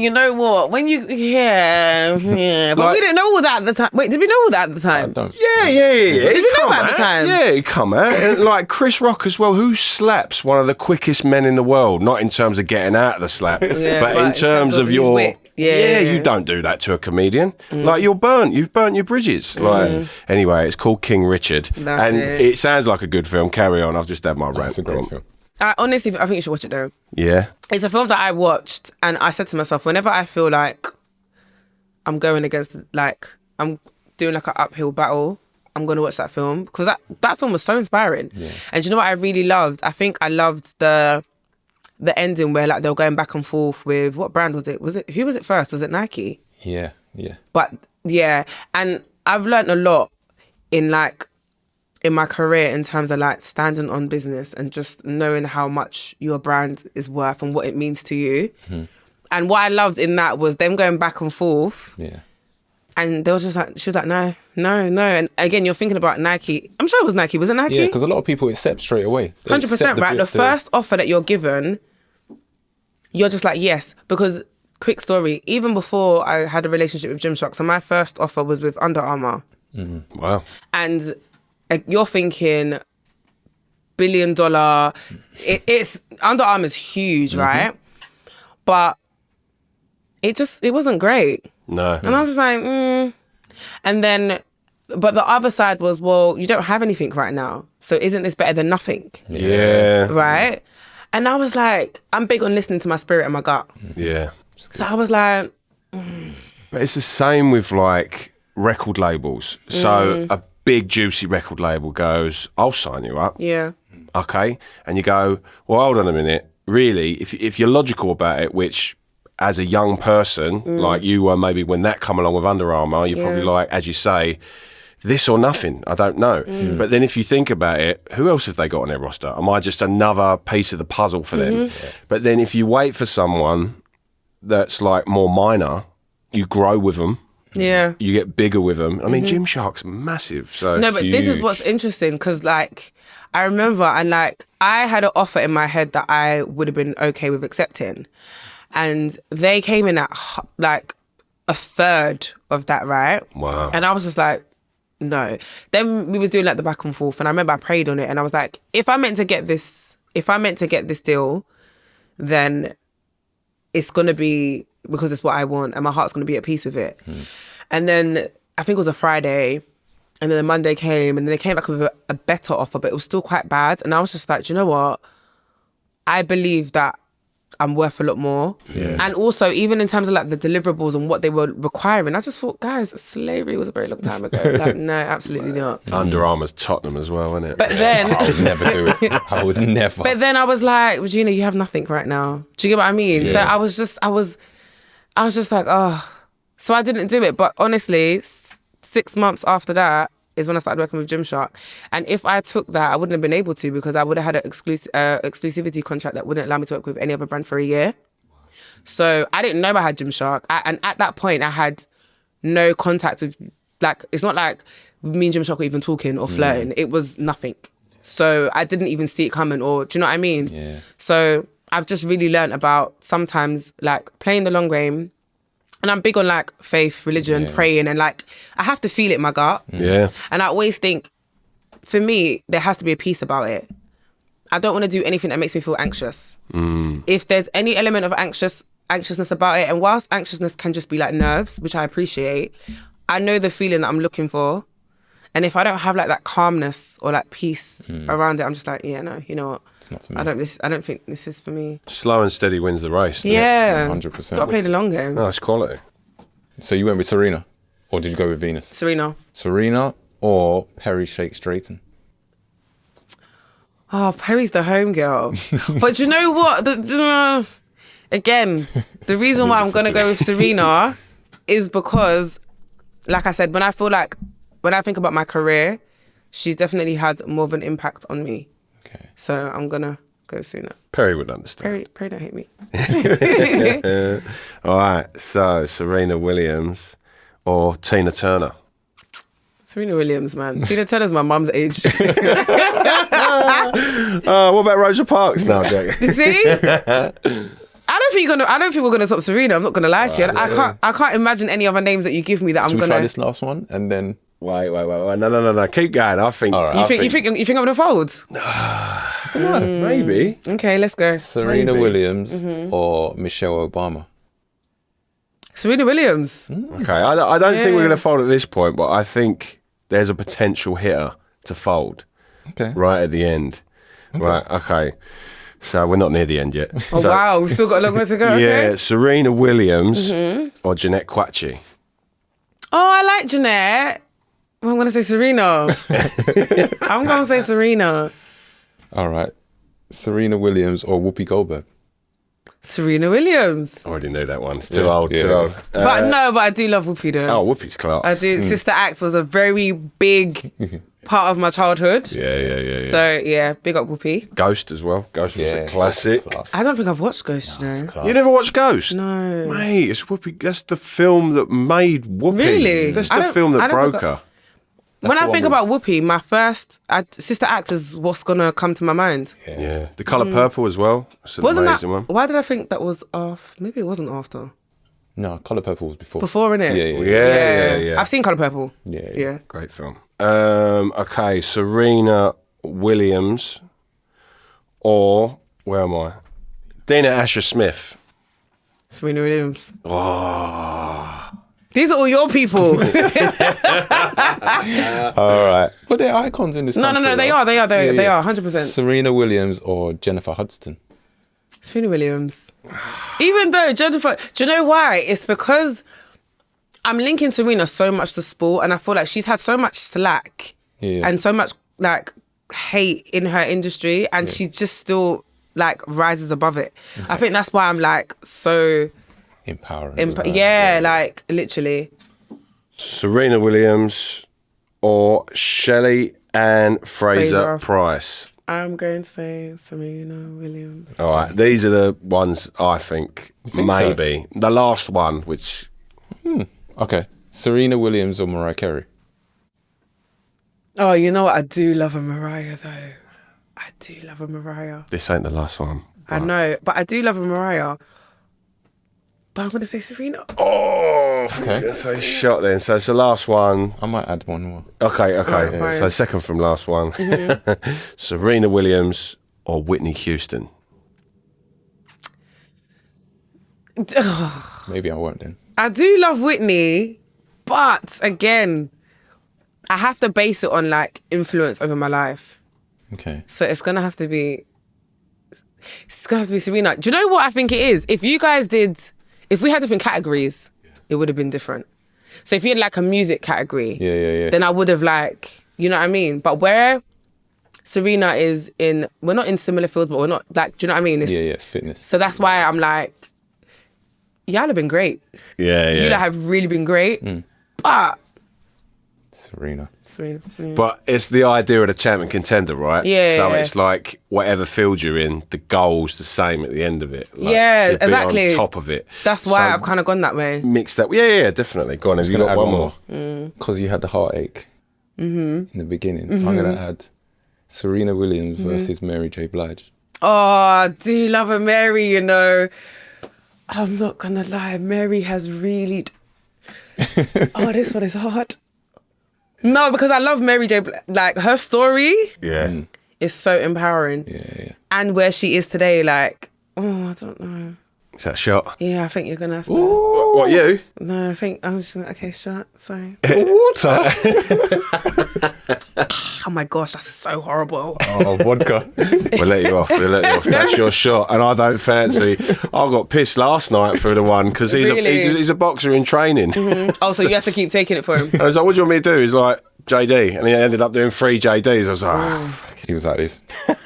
[SPEAKER 3] When you, but
[SPEAKER 1] Like-
[SPEAKER 3] we didn't know all that at the time. Wait, did we know all that at the time?
[SPEAKER 2] Don't.
[SPEAKER 1] Yeah.
[SPEAKER 3] Did we know
[SPEAKER 1] Come
[SPEAKER 3] that at the
[SPEAKER 1] out.
[SPEAKER 3] time?
[SPEAKER 1] Yeah, he come out. And like Chris Rock as well, who slaps one of the quickest men in the world, not in terms of getting out of the slap, but in terms of
[SPEAKER 3] his
[SPEAKER 1] your...
[SPEAKER 3] wit. Yeah.
[SPEAKER 1] you don't do that to a comedian. Like, you're burnt. You've burnt your bridges. Like, anyway, it's called King Richard.
[SPEAKER 3] That's
[SPEAKER 1] and
[SPEAKER 3] it.
[SPEAKER 1] it sounds like a good film. Carry on. I've just had my rant.
[SPEAKER 2] It's a great film.
[SPEAKER 3] Honestly, I think you should watch it though.
[SPEAKER 1] Yeah.
[SPEAKER 3] It's a film that I watched and I said to myself, whenever I feel like I'm going against, like, I'm doing like an uphill battle, I'm going to watch that film because that film was so inspiring. Yeah. And you know what I really loved? I think I loved the ending where like they were going back and forth with, what brand was it? Who was it first? Was it Nike?
[SPEAKER 2] Yeah.
[SPEAKER 3] But yeah, and I've learned a lot in my career in terms of like standing on business and just knowing how much your brand is worth and what it means to you. And what I loved in that was them going back and forth.
[SPEAKER 2] Yeah.
[SPEAKER 3] And they were just like, she was like, no. And again, you're thinking about Nike. I'm sure it was Nike. Was it Nike?
[SPEAKER 2] Yeah, because a lot of people accept straight away. They
[SPEAKER 3] 100%,
[SPEAKER 2] accept
[SPEAKER 3] right? The first offer that you're given, you're just like, yes. Because, quick story, even before I had a relationship with Gymshark, so my first offer was with Under Armour.
[SPEAKER 1] Wow.
[SPEAKER 3] And you're thinking $1 billion. It's Under Armour's huge, right? But it wasn't great.
[SPEAKER 1] No.
[SPEAKER 3] And I was just like, And then, but the other side was, well, you don't have anything right now. So isn't this better than nothing?
[SPEAKER 1] Yeah.
[SPEAKER 3] Right? And I was like, I'm big on listening to my spirit and my gut.
[SPEAKER 1] Yeah.
[SPEAKER 3] So I was like...
[SPEAKER 1] But it's the same with like record labels. So a big juicy record label goes, I'll sign you up.
[SPEAKER 3] Yeah.
[SPEAKER 1] Okay. And you go, well, hold on a minute. Really, if you're logical about it, which as a young person, like you were maybe when that come along with Under Armour, you're probably like, as you say, this or nothing, I don't know. But then if you think about it, who else have they got on their roster? Am I just another piece of the puzzle for them? Yeah. But then if you wait for someone that's like more minor, you grow with them.
[SPEAKER 3] Yeah.
[SPEAKER 1] You get bigger with them. I mean, Gymshark's massive. So
[SPEAKER 3] no, but this is
[SPEAKER 1] huge.
[SPEAKER 3] what's interesting because, like, I remember and, like, I had an offer in my head that I would have been okay with accepting. And they came in at, like, a third of that, right?
[SPEAKER 1] Wow.
[SPEAKER 3] And I was just like, no. Then we was doing, like, the back and forth. And I remember I prayed on it. And I was like, if I'm meant to get this deal, then it's going to be because it's what I want and my heart's going to be at peace with it. And then I think it was a Friday and then the Monday came and then they came back with a better offer, but it was still quite bad. And I was just like, do you know what? I believe that I'm worth a lot more. Yeah. And also, even in terms of like the deliverables and what they were requiring, I just thought, guys, slavery was a very long time ago. Like, no, absolutely not.
[SPEAKER 1] Under Armour's Tottenham as well, isn't it?
[SPEAKER 3] But then...
[SPEAKER 2] I would never do it. I would never.
[SPEAKER 3] But then I was like, Regina, you have nothing right now. Do you get what I mean?
[SPEAKER 2] Yeah.
[SPEAKER 3] So I was just like, oh. So I didn't do it. But honestly, 6 months after that is when I started working with Gymshark. And if I took that, I wouldn't have been able to because I would have had an exclusivity contract that wouldn't allow me to work with any other brand for a year. So I didn't know I had Gymshark. And at that point, I had no contact with, like, it's not like me and Gymshark were even talking or flirting. It was nothing. So I didn't even see it coming or, do you know what I mean?
[SPEAKER 2] Yeah.
[SPEAKER 3] So I've just really learned about sometimes, like, playing the long game. And I'm big on, like, faith, religion, praying, and, like, I have to feel it in my gut.
[SPEAKER 1] Yeah.
[SPEAKER 3] And I always think, for me, there has to be a peace about it. I don't want to do anything that makes me feel anxious. If there's any element of anxiousness about it, and whilst anxiousness can just be, like, nerves, which I appreciate, I know the feeling that I'm looking for. And if I don't have, like, that calmness or, like, peace around it, I'm just like, yeah, no, you know what?
[SPEAKER 2] It's not for me.
[SPEAKER 3] I don't think this is for me.
[SPEAKER 1] Slow and steady wins the race. doesn't it?
[SPEAKER 3] Yeah.
[SPEAKER 2] 100%.
[SPEAKER 3] Got to play the long game.
[SPEAKER 1] No, it's quality.
[SPEAKER 2] So you went with Serena? Or did you go with Venus?
[SPEAKER 3] Serena.
[SPEAKER 2] Serena or Perry Shake Straighten?
[SPEAKER 3] Oh, Perry's the home girl. But you know what? Again, the reason why I'm going to go with Serena is because, like I said, when I think about my career, she's definitely had more of an impact on me.
[SPEAKER 2] Okay.
[SPEAKER 3] So I'm going to go Serena.
[SPEAKER 1] Perry would understand.
[SPEAKER 3] Perry don't hate me.
[SPEAKER 1] All right. So Serena Williams or Tina Turner?
[SPEAKER 3] Serena Williams, man. Tina Turner's my mum's age.
[SPEAKER 1] What about Rosa Parks now, Jack?
[SPEAKER 3] See? I don't think we're gonna stop Serena. I'm not gonna lie to you. I can't imagine any other names that you give me that I'm
[SPEAKER 2] Should we
[SPEAKER 3] gonna
[SPEAKER 2] try this last one and then...
[SPEAKER 1] Wait. No. Keep going. I think.
[SPEAKER 2] All right.
[SPEAKER 3] You think I'm gonna fold?
[SPEAKER 1] Maybe.
[SPEAKER 3] Okay, let's go.
[SPEAKER 2] Serena
[SPEAKER 1] Maybe.
[SPEAKER 2] Williams or Michelle Obama?
[SPEAKER 3] Serena Williams.
[SPEAKER 1] Okay. I don't think we're going to fold at this point, but I think there's a potential hitter to fold
[SPEAKER 2] Okay.
[SPEAKER 1] right at the end. Okay. Right. Okay. So we're not near the end yet.
[SPEAKER 3] Oh wow, we've still got a long way to go.
[SPEAKER 1] Yeah,
[SPEAKER 3] Okay.
[SPEAKER 1] Serena Williams or Jeanette Quatchi.
[SPEAKER 3] Oh, I like Jeanette. Well, I'm gonna say Serena. I'm gonna say Serena.
[SPEAKER 2] All right. Serena Williams or Whoopi Goldberg?
[SPEAKER 3] Serena Williams.
[SPEAKER 1] I already knew that one. It's too old.
[SPEAKER 3] But I do love Whoopi though.
[SPEAKER 1] Oh, Whoopi's class.
[SPEAKER 3] I do. Sister Act was a very big part of my childhood.
[SPEAKER 1] Yeah.
[SPEAKER 3] So yeah, big up Whoopi.
[SPEAKER 1] Ghost as well. Ghost was a classic.
[SPEAKER 3] I don't think I've watched Ghost,
[SPEAKER 1] You never watched Ghost?
[SPEAKER 3] No.
[SPEAKER 1] Mate, it's Whoopi. That's the film that made Whoopi.
[SPEAKER 3] Really?
[SPEAKER 1] That's the film that broke her.
[SPEAKER 3] When I think about Whoopi, my first Sister Act is what's gonna come to my mind.
[SPEAKER 1] Yeah. The Colour Purple as well. It's an
[SPEAKER 3] Wasn't
[SPEAKER 1] amazing
[SPEAKER 3] that?
[SPEAKER 1] one.
[SPEAKER 3] Why did I think that was after? Maybe it wasn't after.
[SPEAKER 2] No, Colour Purple was before.
[SPEAKER 3] Before, innit?
[SPEAKER 2] Yeah.
[SPEAKER 1] Yeah.
[SPEAKER 3] I've seen Colour Purple.
[SPEAKER 2] Yeah.
[SPEAKER 3] Yeah.
[SPEAKER 1] Great film. Okay, Serena Williams or where am I? Dina Asher Smith.
[SPEAKER 3] Serena Williams.
[SPEAKER 1] Oh.
[SPEAKER 3] These are all your people.
[SPEAKER 2] All right. But they're icons in this country.
[SPEAKER 3] No, they are, 100%.
[SPEAKER 2] Serena Williams or Jennifer Hudson?
[SPEAKER 3] Serena Williams. Even though Jennifer, do you know why? It's because I'm linking Serena so much to sport, and I feel like she's had so much slack and so much like hate in her industry, and she just still like rises above it. Exactly. I think that's why I'm like so
[SPEAKER 2] empowering.
[SPEAKER 3] Like literally.
[SPEAKER 1] Serena Williams or Shelley Ann Fraser Price.
[SPEAKER 3] I'm going to say Serena Williams.
[SPEAKER 1] All right, these are the ones I think maybe. So? The last one, which...
[SPEAKER 2] Okay, Serena Williams or Mariah Carey?
[SPEAKER 3] Oh, you know what? I do love a Mariah, though. I do love a Mariah.
[SPEAKER 1] This ain't the last one.
[SPEAKER 3] But... I know, but I do love a Mariah. But I'm going to say Serena.
[SPEAKER 1] Oh, okay. So shot then. So it's the last one.
[SPEAKER 2] I might add one more.
[SPEAKER 1] Okay. Right, so second from last one. Mm-hmm. Serena Williams or Whitney Houston?
[SPEAKER 2] Maybe I won't then.
[SPEAKER 3] I do love Whitney, but again, I have to base it on like influence over my life.
[SPEAKER 2] Okay.
[SPEAKER 3] So it's going to have to be Serena. Do you know what I think it is? If we had different categories, it would have been different. So if you had like a music category, then I would have like, you know what I mean? But where Serena is in, we're not in similar fields, but we're not like, do you know what I mean?
[SPEAKER 2] It's fitness.
[SPEAKER 3] So that's why I'm like, y'all have been great.
[SPEAKER 1] Yeah.
[SPEAKER 3] You have really been great. But
[SPEAKER 2] Serena.
[SPEAKER 3] Yeah.
[SPEAKER 1] But it's the idea of the champ and contender, right?
[SPEAKER 3] Yeah.
[SPEAKER 1] So it's like whatever field you're in, the goal's the same at the end of it. Like,
[SPEAKER 3] yeah,
[SPEAKER 1] to be
[SPEAKER 3] exactly.
[SPEAKER 1] on top of it.
[SPEAKER 3] That's why I've kind of gone that way.
[SPEAKER 1] Mixed up. Yeah, definitely. Go on, have you got one more?
[SPEAKER 2] Because you had the heartache in the beginning. I'm going to add Serena Williams versus Mary J. Blige.
[SPEAKER 3] Oh, I do love a Mary, you know. I'm not going to lie. Mary has really... this one is hard. No, because I love Mary J. Like, her story is so empowering.
[SPEAKER 2] Yeah.
[SPEAKER 3] And where she is today, like, I don't know.
[SPEAKER 1] Is that a shot?
[SPEAKER 3] Yeah, I think you're going to have to...
[SPEAKER 1] Ooh. What, you?
[SPEAKER 3] No, I think I'm just... Okay, shot. Sorry.
[SPEAKER 2] Water?
[SPEAKER 3] Oh my gosh, that's so horrible.
[SPEAKER 2] Oh, vodka.
[SPEAKER 1] We'll let you off. That's your shot. And I don't fancy... I got pissed last night for the one because he's a boxer in training.
[SPEAKER 3] Oh, so you had to keep taking it for him?
[SPEAKER 1] I was like, what do you want me to do? He's like, JD. And he ended up doing 3 JDs. I was like,
[SPEAKER 2] He was like this.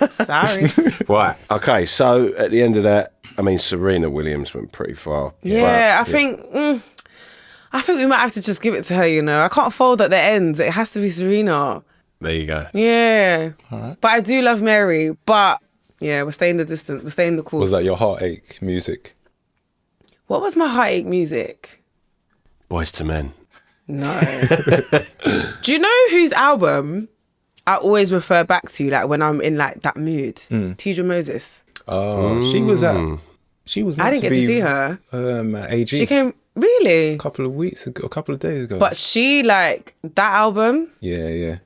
[SPEAKER 3] Sorry.
[SPEAKER 1] Right. Okay, so at the end of that, I mean, Serena Williams went pretty far.
[SPEAKER 3] Yeah, I think we might have to just give it to her, you know. I can't fold at the end. It has to be Serena.
[SPEAKER 1] There you go.
[SPEAKER 3] Yeah.
[SPEAKER 2] All right.
[SPEAKER 3] But I do love Mary. But yeah, we're staying the distance. We're staying the course.
[SPEAKER 2] Was that your heartache music?
[SPEAKER 3] What was my heartache music?
[SPEAKER 1] Boys to Men.
[SPEAKER 3] No. Do you know whose album I always refer back to, like when I'm in like that mood? Tidra Moses.
[SPEAKER 2] Oh, she was meant
[SPEAKER 3] I didn't get to see her.
[SPEAKER 2] At AG.
[SPEAKER 3] She came, really?
[SPEAKER 2] a couple of days ago.
[SPEAKER 3] But she, like, that album.
[SPEAKER 2] Yeah.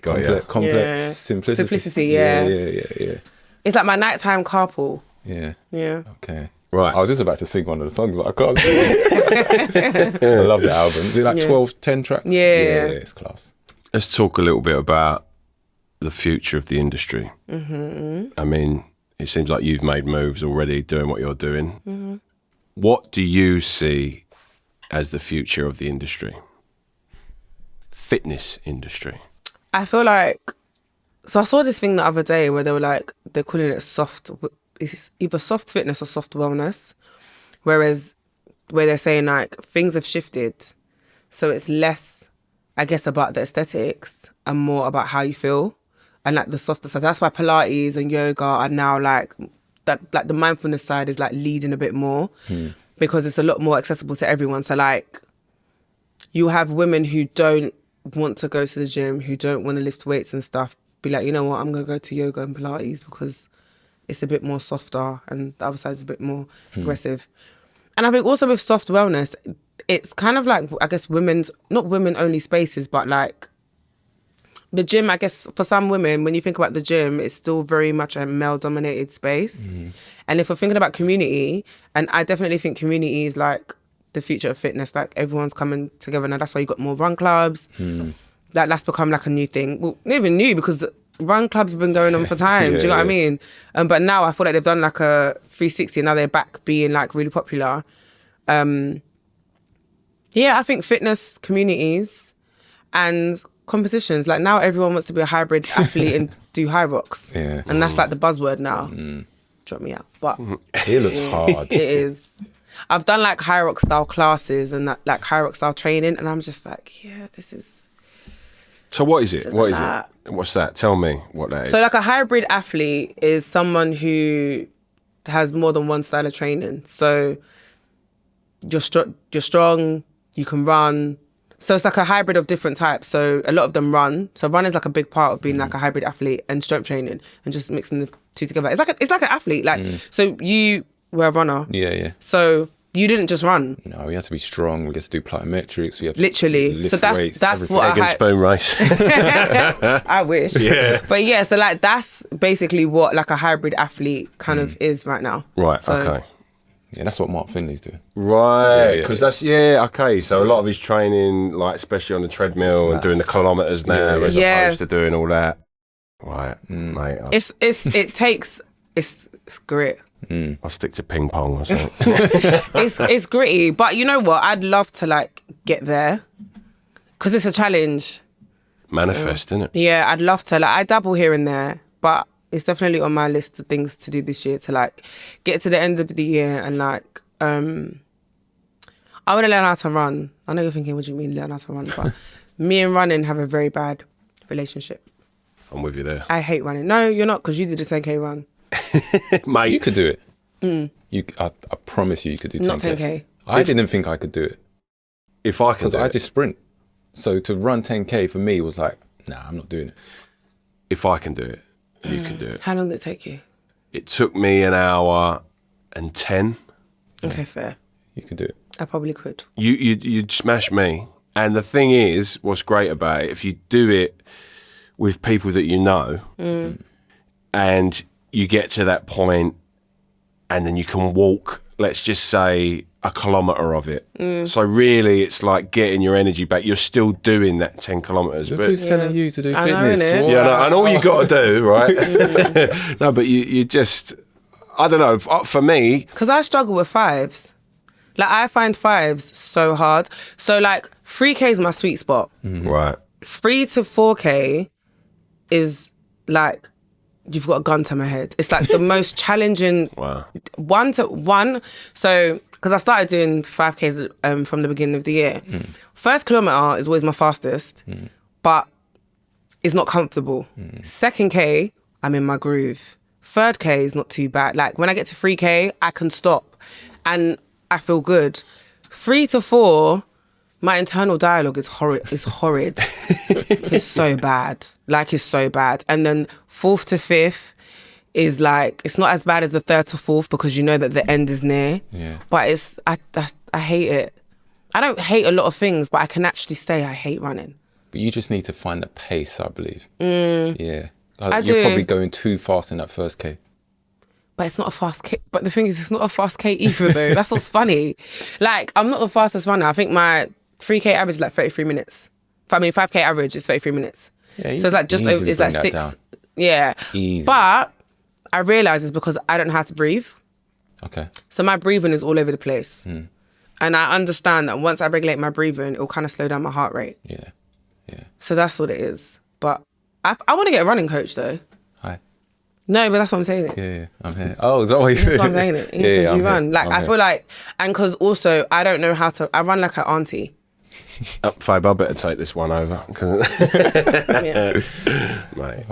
[SPEAKER 1] Complex
[SPEAKER 2] Simplicity.
[SPEAKER 3] Yeah.
[SPEAKER 2] Yeah.
[SPEAKER 3] It's like my nighttime carpool.
[SPEAKER 2] Yeah.
[SPEAKER 3] Yeah.
[SPEAKER 2] Okay.
[SPEAKER 1] Right.
[SPEAKER 2] I was just about to sing one of the songs, but I can't sing. I love the album. Is it like 10 tracks?
[SPEAKER 3] Yeah.
[SPEAKER 2] Yeah, it's class.
[SPEAKER 1] Let's talk a little bit about the future of the industry. I mean, it seems like you've made moves already doing what you're doing. What do you see as the future of the industry? Fitness industry.
[SPEAKER 3] I feel like, so I saw this thing the other day where they were like, they're calling it it's either soft fitness or soft wellness. Whereas where they're saying like things have shifted. So it's less, I guess, about the aesthetics and more about how you feel. And like the softer side. That's why Pilates and yoga are now like that. Like the mindfulness side is like leading a bit more because it's a lot more accessible to everyone. So like you have women who don't want to go to the gym, who don't want to lift weights and stuff, be like, you know what, I'm going to go to yoga and Pilates because it's a bit more softer and the other side is a bit more aggressive. And I think also with soft wellness, it's kind of like, I guess not women only spaces, but like the gym, I guess for some women, when you think about the gym, it's still very much a male-dominated space. And if we're thinking about community, and I definitely think community is like the future of fitness, like everyone's coming together now. That's why you got more run clubs. That's become like a new thing. Well, not even new, because run clubs have been going on for time. Do you know what I mean? But now I feel like they've done like a 360 and now they're back being like really popular. I think fitness communities and competitions, like now everyone wants to be a hybrid athlete and do high rocks. And that's like the buzzword now. Drop me out. But
[SPEAKER 2] it looks hard.
[SPEAKER 3] It is. I've done like high rock style classes and that, like high rock style training, and I'm just like, yeah, this is.
[SPEAKER 1] So what is it? What is it? What's that? Tell me what that is.
[SPEAKER 3] So like a hybrid athlete is someone who has more than one style of training. So you're strong, you can run. So it's like a hybrid of different types. So a lot of them run. So run is like a big part of being like a hybrid athlete, and strength training, and just mixing the two together. It's like an athlete. Like so you were a runner.
[SPEAKER 2] Yeah.
[SPEAKER 3] So you didn't just run.
[SPEAKER 2] No, we have to be strong. We have to do plyometrics. We have to
[SPEAKER 3] literally.
[SPEAKER 2] lift
[SPEAKER 3] So
[SPEAKER 2] weights,
[SPEAKER 3] that's
[SPEAKER 2] everything.
[SPEAKER 3] what
[SPEAKER 1] Egg and spoon race.
[SPEAKER 3] I wish.
[SPEAKER 1] Yeah.
[SPEAKER 3] But yeah, so like that's basically what like a hybrid athlete kind of is right now.
[SPEAKER 1] Right.
[SPEAKER 3] So,
[SPEAKER 1] Okay.
[SPEAKER 2] Yeah, that's what Mark Finley's doing.
[SPEAKER 1] Right,
[SPEAKER 2] Yeah,
[SPEAKER 1] because
[SPEAKER 2] yeah.
[SPEAKER 1] that's okay. So a lot of his training, like especially on the treadmill and doing the kilometers now, as opposed to doing all that. Right, mate.
[SPEAKER 3] It's grit.
[SPEAKER 1] I'll stick to ping pong or something.
[SPEAKER 3] It's gritty, but you know what? I'd love to like get there because it's a challenge.
[SPEAKER 1] Manifest, isn't it?
[SPEAKER 3] Yeah, I'd love to. Like I dabble here and there, but it's definitely on my list of things to do this year, to like get to the end of the year and like I want to learn how to run. I know you're thinking, what do you mean learn how to run? But me and running have a very bad relationship.
[SPEAKER 1] I'm with you there.
[SPEAKER 3] I hate running. No, you're not, because you did a 10K run.
[SPEAKER 1] Mate,
[SPEAKER 2] You could do it. I promise you could do 10K.
[SPEAKER 3] Not 10K.
[SPEAKER 2] I didn't think I could do it
[SPEAKER 1] if I can
[SPEAKER 2] because
[SPEAKER 1] do
[SPEAKER 2] I
[SPEAKER 1] it,
[SPEAKER 2] just sprint. So to run 10K for me was like, nah, I'm not doing it.
[SPEAKER 1] if I can do it, you can do it.
[SPEAKER 3] How long did it take you?
[SPEAKER 1] It took me an hour and 10.
[SPEAKER 3] Okay, fair.
[SPEAKER 2] You could do it.
[SPEAKER 3] I probably could.
[SPEAKER 1] You'd smash me. And the thing is, what's great about it, if you do it with people that you know, and you get to that point, and then you can walk, let's just say, a kilometre of it. So really, it's like getting your energy back. You're still doing that 10 kilometres.
[SPEAKER 2] Look
[SPEAKER 1] But
[SPEAKER 2] who's telling you to do
[SPEAKER 3] I know,
[SPEAKER 2] fitness.
[SPEAKER 3] innit?
[SPEAKER 1] yeah, no, and all you got to do, right? No, but you just, I don't know. For me,
[SPEAKER 3] Because I struggle with fives. Like I find fives so hard. So like 3K is my sweet spot.
[SPEAKER 1] right.
[SPEAKER 3] 3 to 4K is like, you've got a gun to my head. It's like the most challenging.
[SPEAKER 1] Wow.
[SPEAKER 3] 1 to 1. So, because I started doing 5Ks from the beginning of the year. First kilometre is always my fastest, but it's not comfortable. Second K, I'm in my groove. Third K is not too bad. Like when I get to 3K, I can stop and I feel good. 3 to 4, my internal dialogue is horrid. It's horrid. It's so bad. Like it's so bad. And then 4th to 5th is like, it's not as bad as the 3rd to 4th because you know that the end is near.
[SPEAKER 2] Yeah.
[SPEAKER 3] But it's, I hate it. I don't hate a lot of things, but I can actually say I hate running.
[SPEAKER 2] But you just need to find the pace, I believe. Yeah.
[SPEAKER 3] I
[SPEAKER 2] You're
[SPEAKER 3] do.
[SPEAKER 2] probably going too fast in that first K.
[SPEAKER 3] But it's not a fast K. But the thing is, it's not a fast K either though. That's what's funny. Like, I'm not the fastest runner. I think my 3K average is like 33 minutes. 5K average is 33 minutes.
[SPEAKER 2] Yeah,
[SPEAKER 3] So it's like just over,
[SPEAKER 2] easily
[SPEAKER 3] it's like
[SPEAKER 2] bring that
[SPEAKER 3] 6.
[SPEAKER 2] down.
[SPEAKER 3] Yeah.
[SPEAKER 2] Easy.
[SPEAKER 3] But I realise it's because I don't know how to breathe.
[SPEAKER 2] Okay.
[SPEAKER 3] So my breathing is all over the place. And I understand that once I regulate my breathing, it'll kind of slow down my heart rate.
[SPEAKER 2] Yeah. Yeah.
[SPEAKER 3] So that's what it is. But I want to get a running coach though.
[SPEAKER 2] Hi.
[SPEAKER 3] No, but that's what I'm saying.
[SPEAKER 2] Yeah. I'm here. Oh, is that what you said?
[SPEAKER 3] That's what I'm saying. Because
[SPEAKER 2] I'm
[SPEAKER 3] you run.
[SPEAKER 2] here.
[SPEAKER 3] Like
[SPEAKER 2] I'm
[SPEAKER 3] I
[SPEAKER 2] here.
[SPEAKER 3] feel like, and because also I don't know how to. I run like an auntie.
[SPEAKER 1] Fabe, I better take this one over.
[SPEAKER 3] Yeah.
[SPEAKER 1] Mate,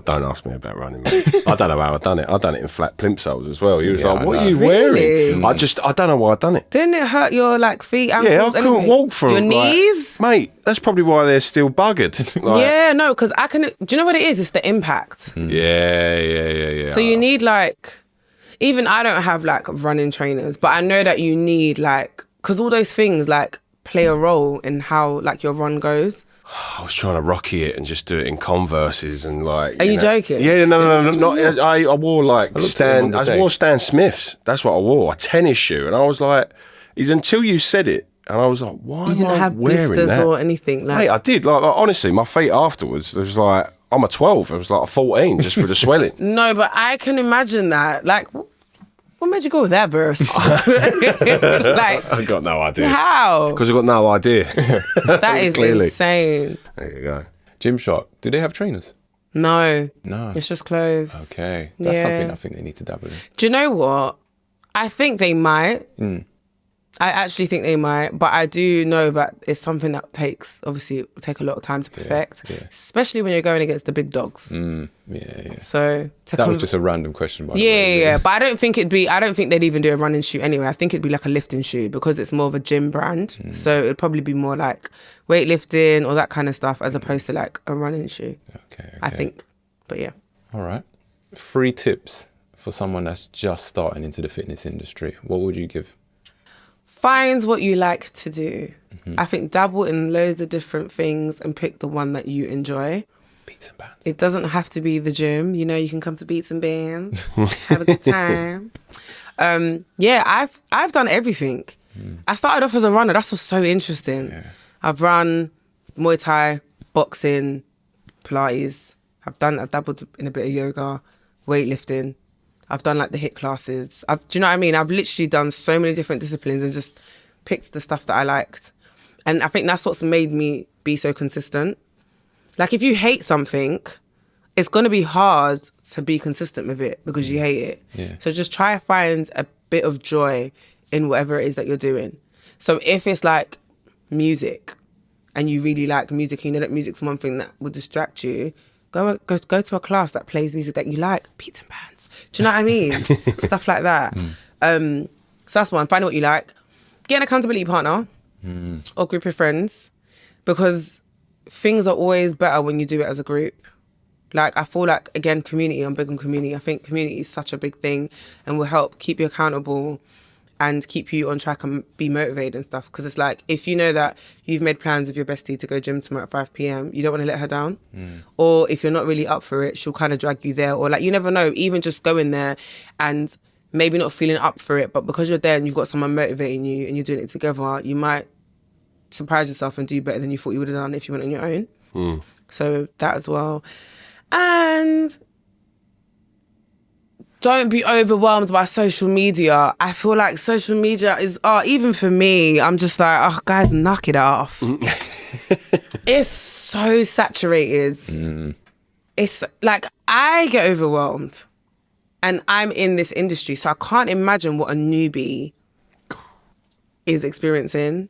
[SPEAKER 1] don't ask me about running, mate. I don't know how I've done it. I've done it in flat plimp soles as well. You was
[SPEAKER 2] Yeah,
[SPEAKER 1] like,
[SPEAKER 2] I
[SPEAKER 1] what
[SPEAKER 2] know.
[SPEAKER 1] are you
[SPEAKER 3] Really?
[SPEAKER 1] wearing? I don't know why I've done it.
[SPEAKER 3] Didn't it hurt your like feet, ankles?
[SPEAKER 1] Yeah, I couldn't
[SPEAKER 3] anything?
[SPEAKER 1] walk for
[SPEAKER 3] your
[SPEAKER 1] like-
[SPEAKER 3] knees.
[SPEAKER 1] Mate, that's probably why they're still buggered. Like,
[SPEAKER 3] Yeah, no, because I can. Do you know what it is? It's the impact.
[SPEAKER 1] Yeah.
[SPEAKER 3] So you need like, even I don't have like running trainers, but I know that you need like, because all those things like play a role in how like your run goes
[SPEAKER 1] I was trying to rocky it and just do it in Converses and like.
[SPEAKER 3] Are you joking?
[SPEAKER 1] Yeah, no, not. I wore like I wore Stan Smiths. That's what I wore, a tennis shoe, and I was like, it's until you said it, and I was like, why
[SPEAKER 3] You didn't
[SPEAKER 1] am I
[SPEAKER 3] have
[SPEAKER 1] wearing
[SPEAKER 3] blisters
[SPEAKER 1] that?
[SPEAKER 3] or anything like.
[SPEAKER 1] Mate, I did. Like honestly, my feet afterwards, it was like I'm a 12. It was like a 14 just for the swelling.
[SPEAKER 3] No, but I can imagine that. Like, what made you go with that verse? Like,
[SPEAKER 1] I got no idea.
[SPEAKER 3] how?
[SPEAKER 1] Because I got no idea.
[SPEAKER 3] That is
[SPEAKER 1] Clearly.
[SPEAKER 3] insane.
[SPEAKER 1] There you go.
[SPEAKER 2] Gymshark, do they have trainers?
[SPEAKER 3] No,
[SPEAKER 2] No.
[SPEAKER 3] it's just clothes.
[SPEAKER 2] Okay, that's
[SPEAKER 3] Yeah.
[SPEAKER 2] something I think they need to dabble in.
[SPEAKER 3] Do you know what? I think they might. I actually think they might, but I do know that it's something that obviously it will take a lot of time to perfect, especially when you're going against the big dogs.
[SPEAKER 2] Yeah.
[SPEAKER 3] So
[SPEAKER 2] That was just a random question, by the
[SPEAKER 3] yeah,
[SPEAKER 2] way.
[SPEAKER 3] yeah. But I don't think they'd even do a running shoe anyway. I think it'd be like a lifting shoe because it's more of a gym brand. So it'd probably be more like weightlifting or that kind of stuff as opposed to like a running shoe.
[SPEAKER 2] Okay.
[SPEAKER 3] I think. But yeah.
[SPEAKER 2] All right. 3 tips for someone that's just starting into the fitness industry. What would you give?
[SPEAKER 3] Find what you like to do. I think dabble in loads of different things and pick the one that you enjoy.
[SPEAKER 2] Beats and bands.
[SPEAKER 3] It doesn't have to be the gym. You know, you can come to Beats and Bands, have a good time. Yeah, I've done everything. I started off as a runner. That's what's so interesting.
[SPEAKER 2] Yeah.
[SPEAKER 3] I've run Muay Thai, boxing, Pilates. I've dabbled in a bit of yoga, weightlifting. I've done like the HIIT classes. Do you know what I mean? I've literally done so many different disciplines and just picked the stuff that I liked. And I think that's what's made me be so consistent. Like if you hate something, it's going to be hard to be consistent with it because you hate it.
[SPEAKER 2] Yeah.
[SPEAKER 3] So just try to find a bit of joy in whatever it is that you're doing. So if it's like music and you really like music, you know that music's one thing that will distract you, go to a class that plays music that you like, beats and bands. Do you know what I mean? Stuff like that. So that's one, find what you like. Get an accountability partner or group of friends because things are always better when you do it as a group. Like I feel like, again, community, I'm big on community. I think community is such a big thing and will help keep you accountable and keep you on track and be motivated and stuff. Because it's like, if you know that you've made plans with your bestie to go gym tomorrow at 5 p.m, you don't want to let her down. Or if you're not really up for it, she'll kind of drag you there. Or like, you never know, even just going there and maybe not feeling up for it, but because you're there and you've got someone motivating you and you're doing it together, you might surprise yourself and do better than you thought you would have done if you went on your own. So that as well. And don't be overwhelmed by social media. I feel like social media is, even for me, I'm just like, guys, knock it off. It's so saturated. It's like, I get overwhelmed and I'm in this industry, so I can't imagine what a newbie is experiencing.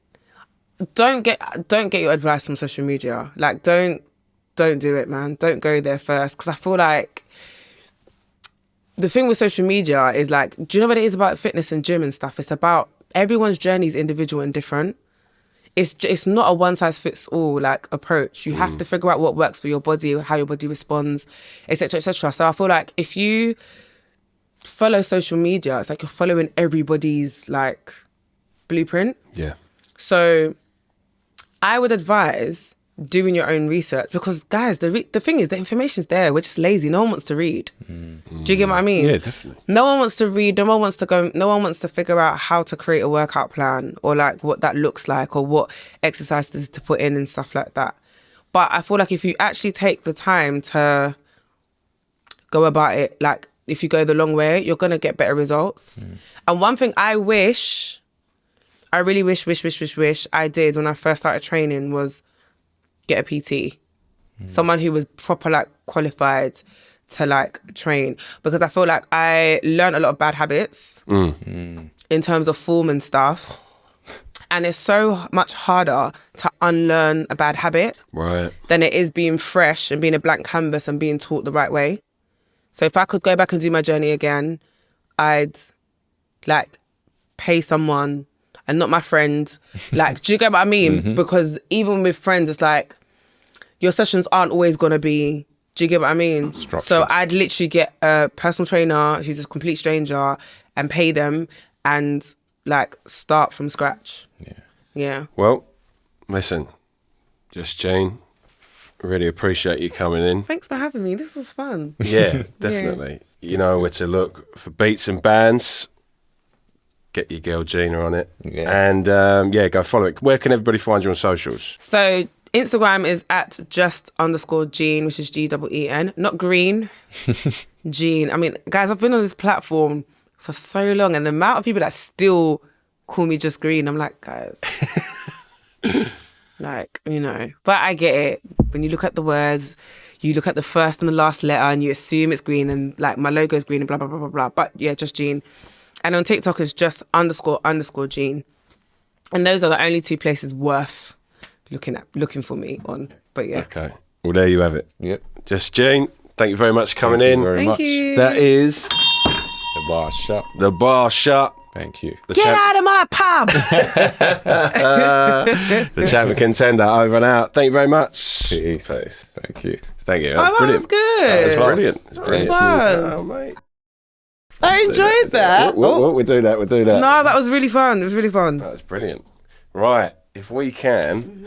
[SPEAKER 3] Don't get your advice from social media. Like, don't do it, man. Don't go there first. Because I feel like the thing with social media is like, do you know what it is about fitness and gym and stuff? It's about everyone's journey is individual and different. It's not a one-size-fits-all like approach. You have to figure out what works for your body, how your body responds, etc., etc. So I feel like if you follow social media, it's like you're following everybody's like blueprint.
[SPEAKER 1] Yeah. So
[SPEAKER 3] I would advise doing your own research because, guys, the thing is, the information's there. We're just lazy. No one wants to read. Do you get what I mean?
[SPEAKER 1] Yeah, definitely.
[SPEAKER 3] No one wants to read. No one wants to go. No one wants to figure out how to create a workout plan or like what that looks like or what exercises to put in and stuff like that. But I feel like if you actually take the time to go about it, like if you go the long way, you're gonna get better results. And one thing I really wish I did when I first started training was get a PT. Someone who was proper like qualified to like train, because I feel like I learned a lot of bad habits in terms of form and stuff. And it's so much harder to unlearn a bad habit than it is being fresh and being a blank canvas and being taught the right way. So if I could go back and do my journey again, I'd like pay someone and not my friend. Like, do you get what I mean? Because even with friends, it's like, your sessions aren't always going to be, do you get what I mean?
[SPEAKER 2] Structured.
[SPEAKER 3] So I'd literally get a personal trainer who's a complete stranger and pay them and like start from scratch. Yeah.
[SPEAKER 1] Well, listen, Just Geen, Really appreciate you coming in.
[SPEAKER 3] Thanks for having me. This was fun.
[SPEAKER 1] Yeah, definitely. You know where to look for beats and bands. Get your girl Gina on it.
[SPEAKER 2] Yeah.
[SPEAKER 1] And go follow it. Where can everybody find you on socials?
[SPEAKER 3] So Instagram is at just_Geen, which is Geen, not green. Geen. I mean, guys, I've been on this platform for so long, and the amount of people that still call me just green, I'm like, guys, like, you know. But I get it. When you look at the words, you look at the first and the last letter, and you assume it's green, and like my logo is green, and blah blah blah blah blah. But yeah, just Geen. And on TikTok is just__Geen. And those are the only two places worth looking for me on. But yeah.
[SPEAKER 1] Okay. Well, there you have it.
[SPEAKER 2] Yep.
[SPEAKER 1] Just Gene, thank you very much for coming in.
[SPEAKER 3] Thank you.
[SPEAKER 1] That is
[SPEAKER 2] The bar shut.
[SPEAKER 1] the bar shut.
[SPEAKER 2] Thank you.
[SPEAKER 3] Get out of my pub.
[SPEAKER 1] The Champ and Contender over and out. Thank you very much.
[SPEAKER 2] Peace.
[SPEAKER 1] Peace.
[SPEAKER 2] Thank you.
[SPEAKER 1] Thank you.
[SPEAKER 3] Oh, that
[SPEAKER 1] brilliant.
[SPEAKER 3] was good.
[SPEAKER 1] That was brilliant. It was
[SPEAKER 3] That was
[SPEAKER 1] brilliant.
[SPEAKER 3] fun.
[SPEAKER 1] Oh, mate.
[SPEAKER 3] I enjoyed that.
[SPEAKER 1] We'll do that. We'll do that.
[SPEAKER 3] No, that was really fun. It was really fun.
[SPEAKER 1] That was brilliant. Right. If we can